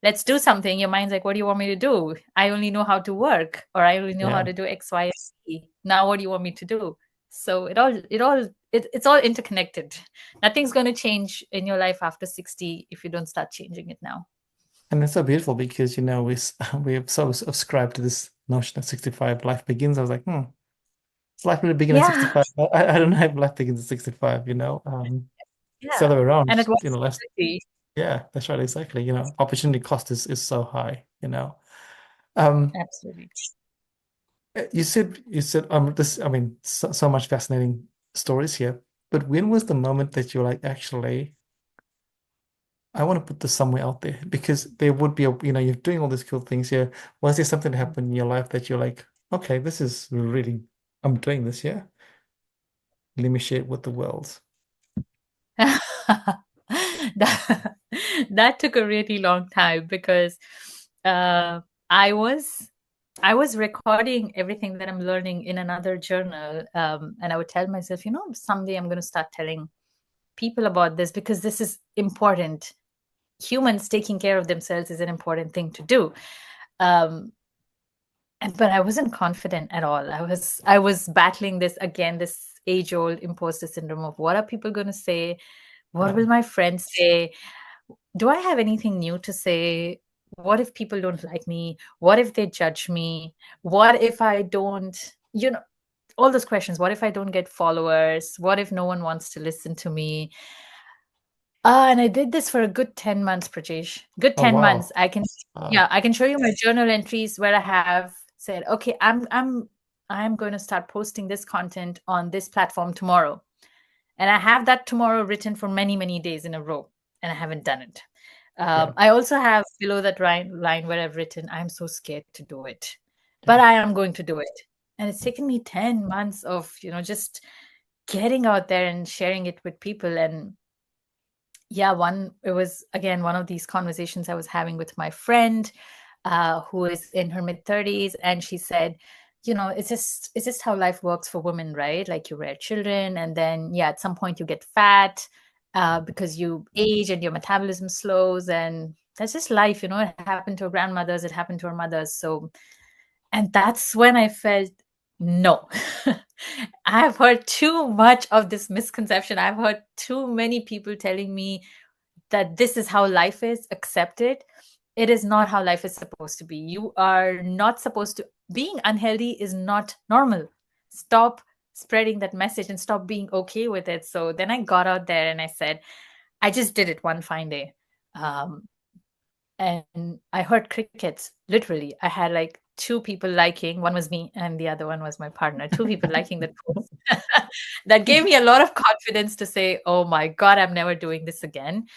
[SPEAKER 3] let's do something. Your mind's like, what do you want me to do? I only know how to work, or I only know how
[SPEAKER 1] Yeah.
[SPEAKER 3] to do X, Y, and Z. Now what do you want me to do? So it's all interconnected. Nothing's going to change in your life after 60 if you don't start changing it now.
[SPEAKER 1] And it's so beautiful because we have so subscribed to this notion of 65 life begins. I was like, it's life really begin at
[SPEAKER 3] Yeah,
[SPEAKER 1] 65. I don't know if life begins at 65. It's the
[SPEAKER 3] yeah.
[SPEAKER 1] other way
[SPEAKER 3] And
[SPEAKER 1] around.
[SPEAKER 3] at what stage?
[SPEAKER 1] Yeah, that's right, exactly. Opportunity cost is so high. Um,
[SPEAKER 3] Absolutely.
[SPEAKER 1] you said this, I mean, so much fascinating stories here. But when was the moment that you're like, actually, I want to put this somewhere out there? Because there would be you're doing all these cool things here. Was there something that happened in your life that you're like, okay, this is really, I'm doing this, yeah? Let me share it with the world.
[SPEAKER 3] that, that took a really long time because uh, I was I was recording everything that I'm learning in another journal. And I would tell myself, someday I'm going to start telling people about this because this is important. Humans taking care of themselves is an important thing to do. Um, but I wasn't confident at all. I was battling this age-old imposter syndrome of what are people going to say? What
[SPEAKER 1] Yeah.
[SPEAKER 3] will my friends say? Do I have anything new to say? What if people don't like me? What if they judge me? What if I don't, all those questions. What if I don't get followers? What if no one wants to listen to me? And I did this for a good 10 months, Prajesh. Good
[SPEAKER 1] Oh
[SPEAKER 3] 10 months.
[SPEAKER 1] wow.
[SPEAKER 3] Yeah, I can show you my journal entries where I have said, okay, I'm going to start posting this content on this platform tomorrow. And I have that tomorrow written for many, many days in a row, and I haven't done it.
[SPEAKER 1] Yeah.
[SPEAKER 3] I also have below that line where I've written, I'm so scared to do it, but
[SPEAKER 1] Yeah.
[SPEAKER 3] I am going to do it. And it's taken me 10 months of, just getting out there and sharing it with people. And yeah, it was again one of these conversations I was having with my friend, who is in her mid 30s, and she said, it's just how life works for women, right? Like you rear children, and then yeah, at some point you get fat, because you age and your metabolism slows, and that's just life. It happened to our grandmothers, it happened to our mothers. So, and that's when I felt no. I've heard too much of this misconception. I've heard too many people telling me that this is how life is, accept it. It is not how life is supposed to be. You are not supposed to, being unhealthy is not normal. Stop spreading that message and stop being okay with it. So then I got out there and I said, I just did it one fine day. Um, and I heard crickets. Literally, I had like two people liking. One was me, and the other one was my partner. Two people liking that post. That gave me a lot of confidence to say, "Oh my God, I'm never doing this again."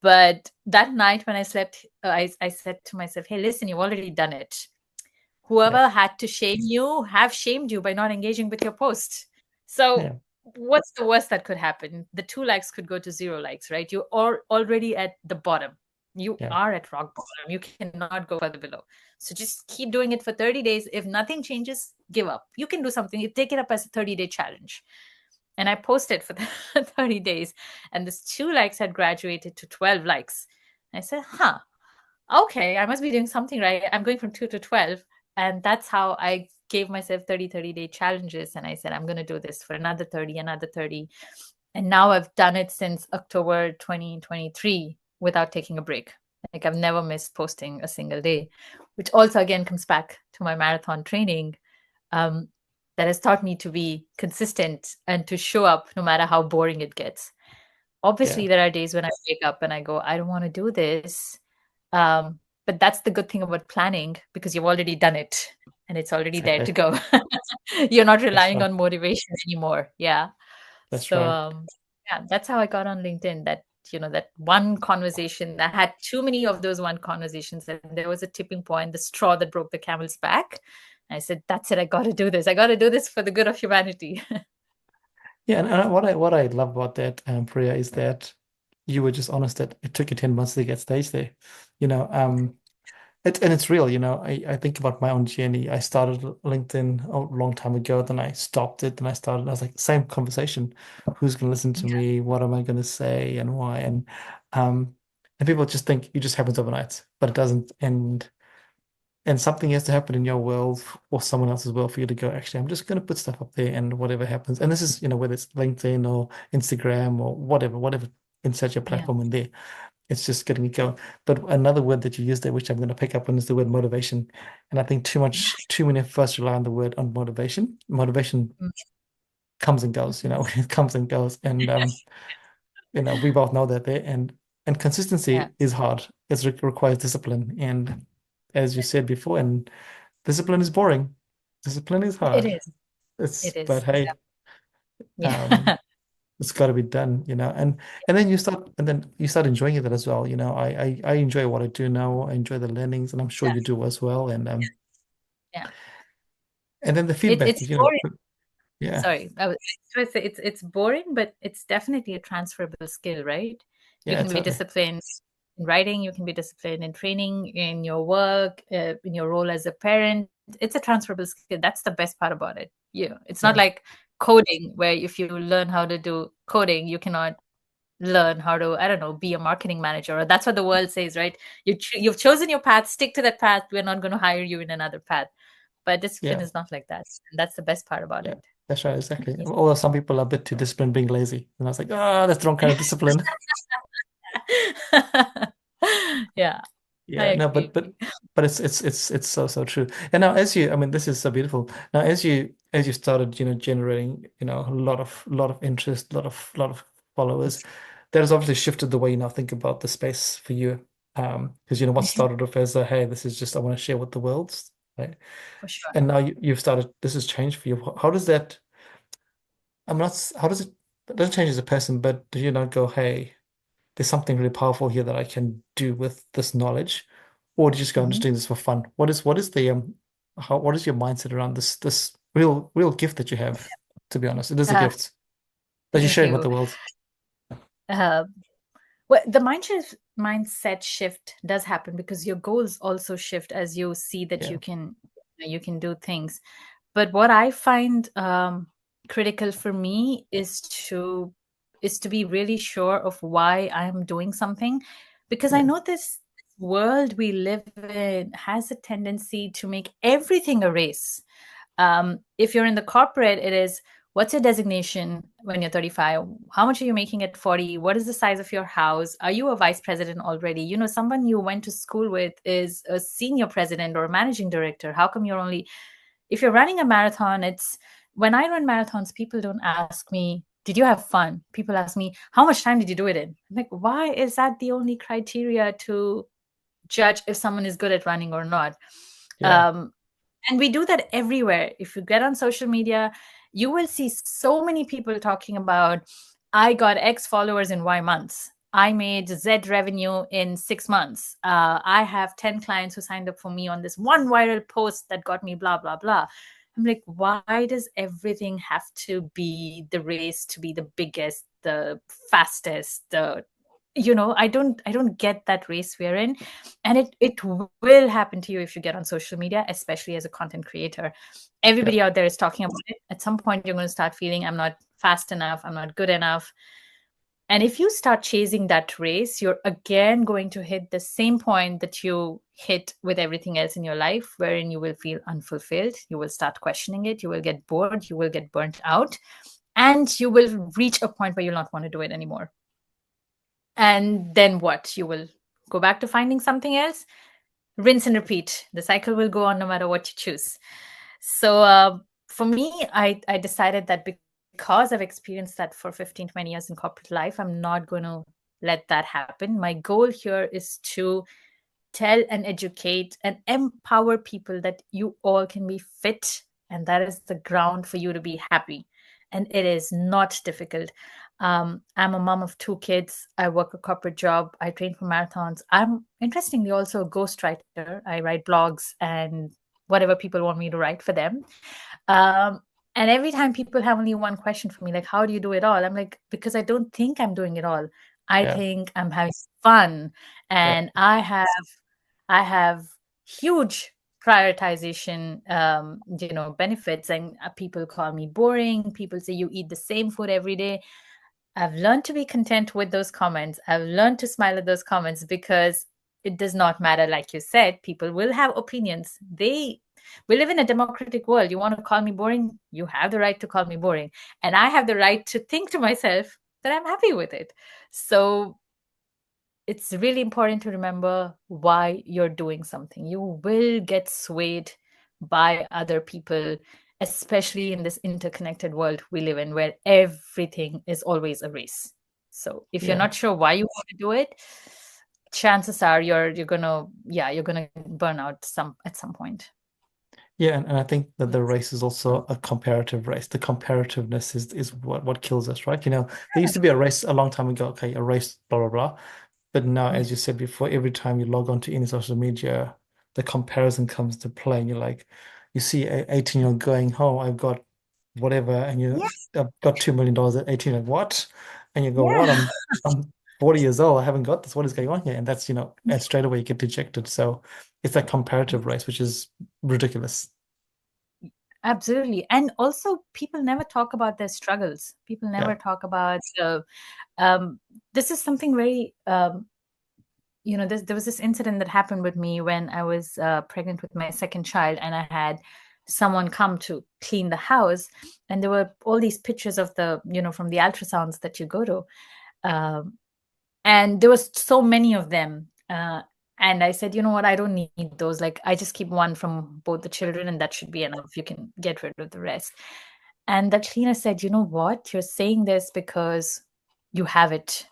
[SPEAKER 3] But that night when I slept, I said to myself, "Hey, listen, you've already done it.
[SPEAKER 1] Yeah.
[SPEAKER 3] Whoever had to shame you have shamed you by not engaging with your post. So."
[SPEAKER 1] Yeah.
[SPEAKER 3] What's the worst that could happen? The 2 likes could go to 0 likes, right? You are already at the bottom. You
[SPEAKER 1] Yeah.
[SPEAKER 3] are at rock bottom. You cannot go further below. So just keep doing it for 30 days. If nothing changes, give up. You can do something. You take it up as a 30-day challenge. And I posted for the 30 days, and this 2 likes had graduated to 12 likes. I said, huh, okay, I must be doing something right. I'm going from 2 to 12. And that's how I gave myself 30-day challenges. And I said, I'm going to do this for another 30, another 30. And now I've done it since October 2023 without taking a break. Like I've never missed posting a single day, which also again comes back to my marathon training. Um, that has taught me to be consistent and to show up no matter how boring it gets.
[SPEAKER 1] Yeah.
[SPEAKER 3] Obviously, there are days when I wake up and I go, I don't want to do this. But that's the good thing about planning because you've already done it and it's already there
[SPEAKER 1] Exactly.
[SPEAKER 3] to go. You're not
[SPEAKER 1] That's
[SPEAKER 3] relying
[SPEAKER 1] right.
[SPEAKER 3] on motivation anymore. Yeah.
[SPEAKER 1] That's
[SPEAKER 3] So,
[SPEAKER 1] right.
[SPEAKER 3] yeah, that's how I got on LinkedIn. That one conversation, I had too many of those one conversations, and there was a tipping point, the straw that broke the camel's back. I said, that's it. I got to do this. I got to do this for the good of humanity.
[SPEAKER 1] Yeah, and what I love about that, Priya, is that you were just honest that it took you 10 months to get stage there. You know, and it's real, I think about my own journey. I started LinkedIn a long time ago, then I stopped it, then I started, I was like, same conversation. Who's gonna listen to
[SPEAKER 3] Yeah.
[SPEAKER 1] me? What am I gonna say and why? Um and people just think it just happens overnight, but it doesn't. And something has to happen in your world or someone else's world for you to go, actually, I'm just going to put stuff up there and whatever happens. And this is, whether it's LinkedIn or Instagram or whatever, insert your
[SPEAKER 3] Yeah.
[SPEAKER 1] platform in there. It's just getting it going. But another word that you used there, which I'm going to pick up on, is the word motivation. And I think too many of us rely on the word on motivation. Motivation
[SPEAKER 3] Mm.
[SPEAKER 1] comes and goes,
[SPEAKER 3] Mhm.
[SPEAKER 1] it comes and goes. And we both know that there. And
[SPEAKER 3] Yeah.
[SPEAKER 1] consistency is hard. It requires discipline. And as you said before, and discipline is boring. Discipline is
[SPEAKER 3] It
[SPEAKER 1] hard.
[SPEAKER 3] is. It
[SPEAKER 1] But
[SPEAKER 3] is.
[SPEAKER 1] hey, um,
[SPEAKER 3] Yeah.
[SPEAKER 1] it's got to be done, and then you start enjoying it as well. I enjoy what I do now. I enjoy the learnings, and I'm sure
[SPEAKER 3] Yeah.
[SPEAKER 1] you do as well.
[SPEAKER 3] Yeah.
[SPEAKER 1] And then the
[SPEAKER 3] It,
[SPEAKER 1] feedback,
[SPEAKER 3] it's boring.
[SPEAKER 1] yeah,
[SPEAKER 3] Sorry, I was trying to say it's boring, but it's definitely a transferable skill, right? You
[SPEAKER 1] yeah,
[SPEAKER 3] can be
[SPEAKER 1] totally,
[SPEAKER 3] disciplined in writing, you can be disciplined in training, in your work, in your role as a parent. it's a transferable skill. That's the best part about it. It's not
[SPEAKER 1] Yeah.
[SPEAKER 3] like coding, where if you learn how to do coding, you cannot learn how to, I don't know, be a marketing manager. Or that's what the world says, right? You've chosen your path, stick to that path. We're not going to hire you in another path. But discipline
[SPEAKER 1] Yeah.
[SPEAKER 3] is not like that. And that's the best part about
[SPEAKER 1] Yeah.
[SPEAKER 3] it.
[SPEAKER 1] That's right, exactly.
[SPEAKER 3] Yeah.
[SPEAKER 1] Although some people are a bit too disciplined being lazy. And I was like, ah, that's the wrong kind of discipline.
[SPEAKER 3] Yeah, I
[SPEAKER 1] Yeah, no,
[SPEAKER 3] agree.
[SPEAKER 1] but it's so true. And now I mean, this is so beautiful. Now as you started, generating, a lot of interest, a lot of followers, that has obviously shifted the way you now think about the space for you. Because what started off as a, hey, this is just I want to share with the world, right?
[SPEAKER 3] For sure.
[SPEAKER 1] And now you've started, this has changed for you. How does that, I'm not, how does it doesn't change as a person, but do you not go, hey, there's something really powerful here that I can do with this knowledge, or do you just go, I'm just
[SPEAKER 3] Mhm.
[SPEAKER 1] doing this for fun? What is the what is your mindset around this real gift that you have? To be honest, it is a
[SPEAKER 3] Uh,
[SPEAKER 1] gift that you're
[SPEAKER 3] Thank
[SPEAKER 1] sharing with
[SPEAKER 3] you.
[SPEAKER 1] the world.
[SPEAKER 3] Uh, Well, the mindset shift does happen because your goals also shift as you see that
[SPEAKER 1] Yeah,
[SPEAKER 3] you can do things. But what I find critical for me is to be really sure of why I'm doing something, because I
[SPEAKER 1] yeah,
[SPEAKER 3] know this world we live in has a tendency to make everything a race. If you're in the corporate, it is, what's your designation when you're 35? How much are you making at 40? What is the size of your house? Are you a vice president already? Someone you went to school with is a senior president or a managing director. How come you're only, if you're running a marathon, it's, when I run marathons, people don't ask me, did you have fun? People ask me, how much time did you do it in? I'm like, why is that the only criteria to judge if someone is good at running or not?
[SPEAKER 1] yeah,
[SPEAKER 3] Um, and we do that everywhere. If you get on social media, you will see so many people talking about, I got X followers in Y months. I made Z revenue in 6 months. I have 10 clients who signed up for me on this one viral post that got me blah, blah, blah. I'm like, why does everything have to be the race to be the biggest, the fastest, I don't get that race we're in. And it will happen to you if you get on social media, especially as a content creator.
[SPEAKER 1] yeah,
[SPEAKER 3] Everybody out there is talking about it. At some point you're going to start feeling, I'm not fast enough, I'm not good enough. And if you start chasing that race, you're again going to hit the same point that you hit with everything else in your life, wherein you will feel unfulfilled, you will start questioning it, you will get bored, you will get burnt out, and you will reach a point where you'll not want to do it anymore. And then what? You will go back to finding something else, rinse and repeat. The cycle will go on no matter what you choose. So for me, I decided that because I've experienced that for 15, 20 years in corporate life, I'm not going to let that happen. My goal here is to tell and educate and empower people that you all can be fit, and that is the ground for you to be happy. And it is not difficult. I'm a mom of two kids. I work a corporate job. I train for marathons. I'm interestingly also a ghostwriter. I write blogs and whatever people want me to write for them. um, and every time people have only one question for me, like, how do you do it all? I'm like, because I don't think I'm doing it all. I
[SPEAKER 1] yeah,
[SPEAKER 3] think I'm having fun,
[SPEAKER 1] yeah,
[SPEAKER 3] and I have huge prioritization, benefits. And people call me boring. People say you eat the same food every day. I've learned to be content with those comments. I've learned to smile at those comments, because it does not matter. Like you said, people will have opinions. We live in a democratic world. You want to call me boring? You have the right to call me boring. And I have the right to think to myself that I'm happy with it. So it's really important to remember why you're doing something. You will get swayed by other people, especially in this interconnected world we live in, where everything is always a race. So if you're
[SPEAKER 1] yeah.
[SPEAKER 3] not sure why you want to do it, chances are you're gonna burn out at some point.
[SPEAKER 1] Yeah, and I think that the race is also a comparative race. The comparativeness is what kills us, right? There used to be a race a long time ago, okay, a race, blah blah blah. But now,
[SPEAKER 3] Yeah.
[SPEAKER 1] as you said before, every time you log on to any social media, the comparison comes to play. And you're like, you see a 18-year-old going, oh, I've got whatever, and I've got $2 million at 18, like what? And you go, what?
[SPEAKER 3] Yeah.
[SPEAKER 1] I'm 40 years old, I haven't got this. What is going on here? And that's, and straight away you get dejected. So it's that comparative race, which is ridiculous.
[SPEAKER 3] Absolutely. And also, people never talk about their struggles. People
[SPEAKER 1] Yeah.
[SPEAKER 3] never talk about um, this is something very there was this incident that happened with me when I was pregnant with my second child, and I had someone come to clean the house, and there were all these pictures of from the ultrasounds that you go to, um, and there was so many of them. And I said, you know what, I don't need those. Like, I just keep one from both the children, and that should be enough. You can get rid of the rest. And the cleaner said, you know what, you're saying this because you have it,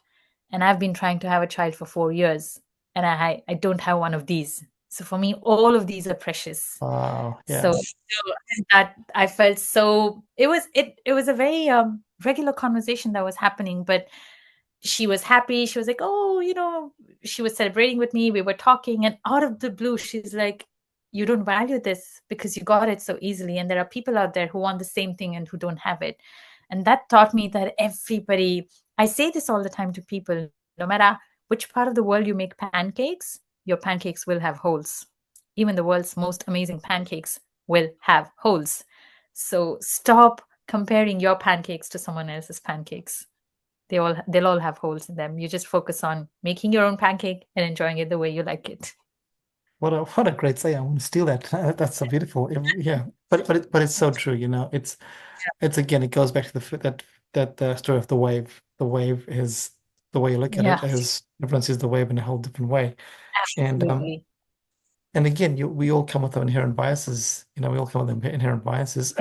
[SPEAKER 3] and I've been trying to have a child for 4 years, and I don't have one of these. So for me, all of these are precious.
[SPEAKER 1] Wow.
[SPEAKER 3] So,
[SPEAKER 1] Yeah.
[SPEAKER 3] that I felt so it was a very regular conversation that was happening, but she was happy. She was like, oh, she was celebrating with me. We were talking, and out of the blue, she's like, you don't value this because you got it so easily. And there are people out there who want the same thing and who don't have it. And that taught me that everybody, I say this all the time to people, no matter which part of the world you make pancakes, your pancakes will have holes. Even the world's most amazing pancakes will have holes. So stop comparing your pancakes to someone else's pancakes. They'll all have holes in them. You just focus on making your own pancake and enjoying it the way you like it.
[SPEAKER 1] What a great say. I want to steal that. That's so beautiful. Yeah. But it's so true, you know. It's again, it goes back to that story of the wave. The wave is the way you look at
[SPEAKER 3] Yeah,
[SPEAKER 1] it as everyone sees the wave in a whole different way. And
[SPEAKER 3] absolutely.
[SPEAKER 1] again, we all come with our inherent biases. You know, we all come with inherent biases.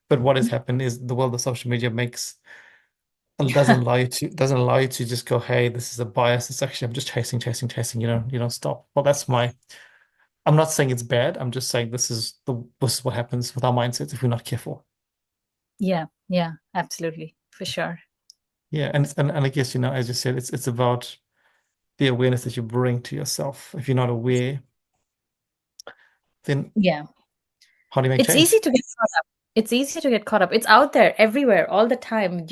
[SPEAKER 1] But what has happened is the world of social media makes doesn't allow you to just go, hey, this is a bias. It's actually I'm just chasing, chasing, chasing. You don't stop. Well, that's my I'm not saying it's bad. I'm just saying this is what happens with our mindsets if we're not careful.
[SPEAKER 3] Yeah, yeah, absolutely, for sure.
[SPEAKER 1] Yeah, and I guess, as you said, it's about the awareness that you bring to yourself. If you're not aware, then
[SPEAKER 3] Yeah.
[SPEAKER 1] how do you make
[SPEAKER 3] It's easy
[SPEAKER 1] change?
[SPEAKER 3] to get caught up. It's easy to get caught up. It's out there everywhere all the time.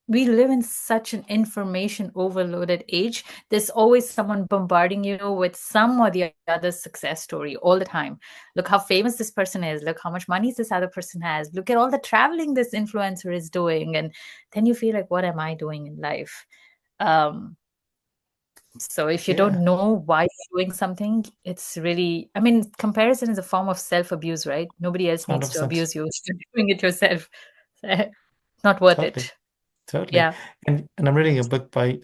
[SPEAKER 3] We live in such an information overloaded age. There's always someone bombarding you with some or the other success story all the time. Look how famous this person is. Look how much money this other person has. Look at all the traveling this influencer is doing. And then you feel like, what am I doing in life? Um, so if you
[SPEAKER 1] Yeah,
[SPEAKER 3] don't know why you're doing something, it's really, I mean, comparison is a form of self-abuse, right? Nobody else needs to
[SPEAKER 1] 100%.
[SPEAKER 3] abuse you. You're doing it yourself. Not worth
[SPEAKER 1] Totally.
[SPEAKER 3] it.
[SPEAKER 1] Totally.
[SPEAKER 3] Yeah.
[SPEAKER 1] And I'm reading a book by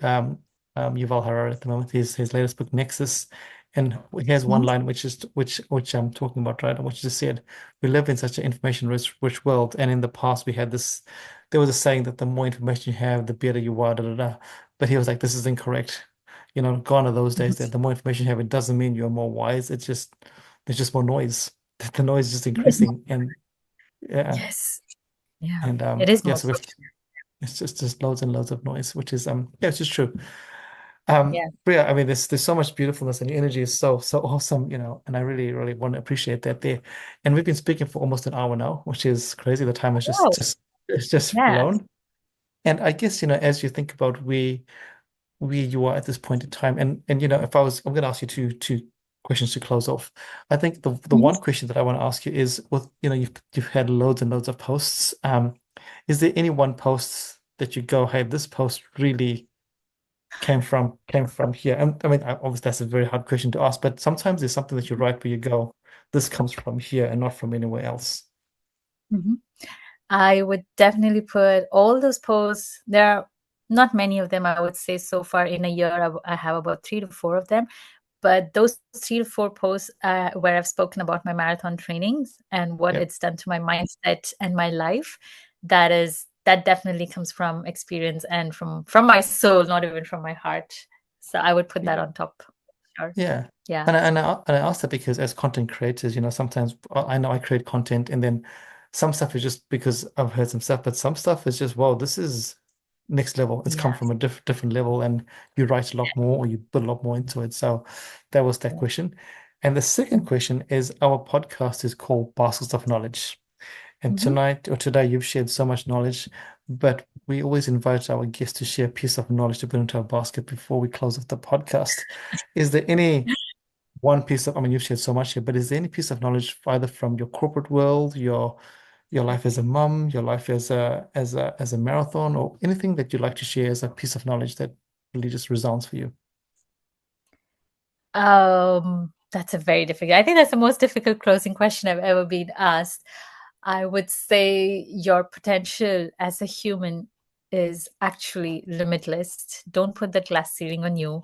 [SPEAKER 1] Yuval Harari at the moment. His latest book, Nexus. And he has one
[SPEAKER 3] Mhm.
[SPEAKER 1] line which I'm talking about, right? What you just said. We live in such an information rich world. And in the past we had there was a saying that the more information you have, the better you are, da, da, da. But he was like, this is incorrect. Gone are those days that the more information you have, it doesn't mean you're more wise. It's just there's just more noise. The noise is just increasing. And yeah.
[SPEAKER 3] Yes. Yeah.
[SPEAKER 1] And
[SPEAKER 3] It is
[SPEAKER 1] yeah,
[SPEAKER 3] more
[SPEAKER 1] so
[SPEAKER 3] so.
[SPEAKER 1] it's just loads and loads of noise, which is yeah, it's just true.
[SPEAKER 3] Yeah.
[SPEAKER 1] Priya, I mean, there's so much beautifulness and your energy is so awesome, and I really really want to appreciate that there. And we've been speaking for almost an hour now, which is crazy. The time has
[SPEAKER 3] Wow.
[SPEAKER 1] it's just
[SPEAKER 3] Yes.
[SPEAKER 1] flown. And I guess, as you think about where you are at this point in time, and if I'm going to ask you two questions to close off. I think the
[SPEAKER 3] Mhm.
[SPEAKER 1] one question that I want to ask you is, with you've had loads and loads of posts. Is there any one post that you go, hey, this post really came from here? And I mean, obviously that's a very hard question to ask, but sometimes there's something that you write where you go, this comes from here and not from anywhere else.
[SPEAKER 3] Mhm. I would definitely put all those posts. There are not many of them, I would say. So far in a year, I have about 3 to 4 of them. But those 3 to 4 posts where I've spoken about my marathon trainings and what
[SPEAKER 1] Yeah,
[SPEAKER 3] it's done to my mindset and my life, that definitely comes from experience and from my soul, not even from my heart. So I would put that
[SPEAKER 1] yeah.
[SPEAKER 3] on top. Sure.
[SPEAKER 1] Yeah.
[SPEAKER 3] Yeah.
[SPEAKER 1] And I asked that because as content creators, sometimes I know I create content and then some stuff is just because I've heard some stuff, but some stuff is just, wow, this is next level. It's come
[SPEAKER 3] Yeah.
[SPEAKER 1] from a different level and you write a lot more or you put a lot more into it. So that was that
[SPEAKER 3] Yeah.
[SPEAKER 1] question. And the second question is our podcast is called Baskets of Knowledge. And
[SPEAKER 3] Mhm.
[SPEAKER 1] tonight or today, you've shared so much knowledge, but we always invite our guests to share a piece of knowledge to put into our basket before we close off the podcast. Is there any one piece of, I mean, you've shared so much here, but is there any piece of knowledge either from your corporate world, your life as a mum, your life as a marathon, or anything that you'd like to share as a piece of knowledge that really just resounds for you?
[SPEAKER 3] That's a very difficult. I think that's the most difficult closing question I've ever been asked. I would say your potential as a human is actually limitless. Don't put the glass ceiling on you.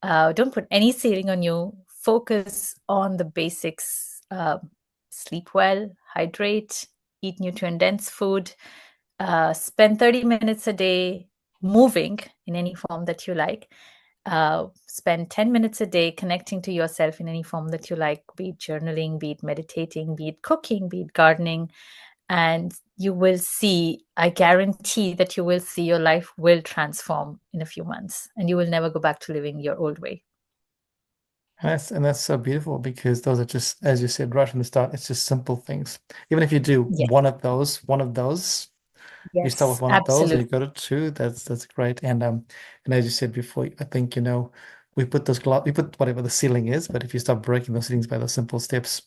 [SPEAKER 3] Don't put any ceiling on you. Focus on the basics. Sleep well, hydrate, eat nutrient-dense food, spend 30 minutes a day moving in any form that you like. Spend 10 minutes a day connecting to yourself in any form that you like, be it journaling, be it meditating, be it cooking, be it gardening. And you will see, I guarantee that you will see your life will transform in a few months and you will never go back to living your old way.
[SPEAKER 1] And that's so beautiful because those are just, as you said right from the start, it's just simple things. Even if you do
[SPEAKER 3] Yes,
[SPEAKER 1] one of those, you start with
[SPEAKER 3] yes,
[SPEAKER 1] one of those and
[SPEAKER 3] absolutely.
[SPEAKER 1] you go to two, that's great. And as you said before, I think, we put whatever the ceiling is, but if you start breaking those ceilings by those simple steps,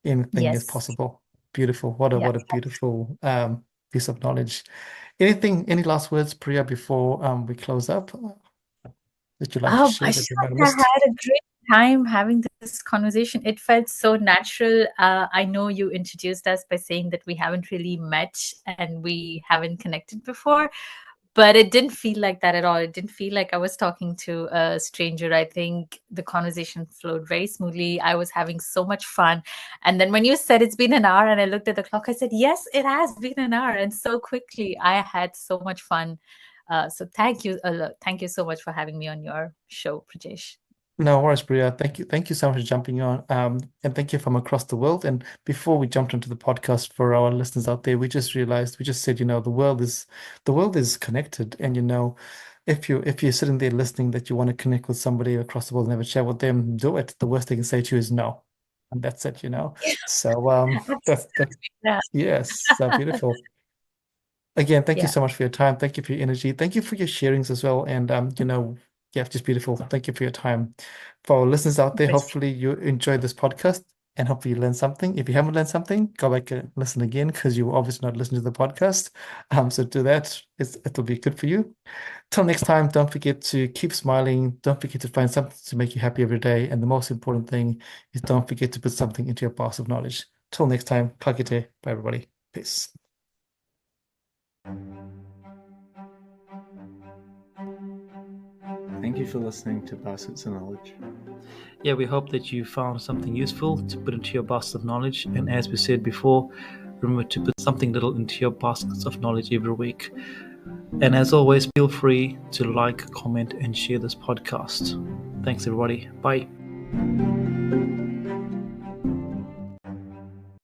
[SPEAKER 1] anything is
[SPEAKER 3] Yes,
[SPEAKER 1] possible. Beautiful. What a
[SPEAKER 3] yes.
[SPEAKER 1] what a beautiful piece of knowledge. Any last words, Priya, before we close up that you'd like to
[SPEAKER 3] I
[SPEAKER 1] share that
[SPEAKER 3] just
[SPEAKER 1] we might have
[SPEAKER 3] thought I
[SPEAKER 1] missed?
[SPEAKER 3] had a great time having this conversation. It felt so natural. I know you introduced us by saying that we haven't really met and we haven't connected before, but it didn't feel like that at all. It didn't feel like I was talking to a stranger. I think the conversation flowed very smoothly. I was having so much fun. And then when you said it's been an hour and I looked at the clock, I said, yes, it has been an hour. And so quickly, I had so much fun. So thank you a lot. Thank you so much for having me on your show, Prajesh.
[SPEAKER 1] No worries, Priya. Thank you so much for jumping on. And thank you from across the world. And before we jumped into the podcast for our listeners out there, we just realized, we just said, the world is connected. And if you're sitting there listening that you want to connect with somebody across the world and have a chat with them, do it. The worst they can say to you is no. And that's it. So that's
[SPEAKER 3] Absolutely. Yeah.
[SPEAKER 1] yes, so beautiful. Again, thank you
[SPEAKER 3] Yeah.
[SPEAKER 1] so much for your time. Thank you for your energy. Thank you for your sharings as well. And yeah, just beautiful. Thank you for your time. For our listeners out there, hopefully you enjoyed this podcast and hopefully you learned something. If you haven't learned something, go back and listen again because you were obviously not listening to the podcast. So do that. It'll be good for you. Till next time, don't forget to keep smiling. Don't forget to find something to make you happy every day. And the most important thing is don't forget to put something into your box of knowledge. Till next time, Kakite. Bye, everybody. Peace.
[SPEAKER 2] Thank you for listening to Baskets of Knowledge.
[SPEAKER 1] Yeah, we hope that you found something useful to put into your basket of knowledge. And as we said before, remember to put something little into your baskets of knowledge every week. And as always, feel free to like, comment, and share this podcast. Thanks, everybody. Bye.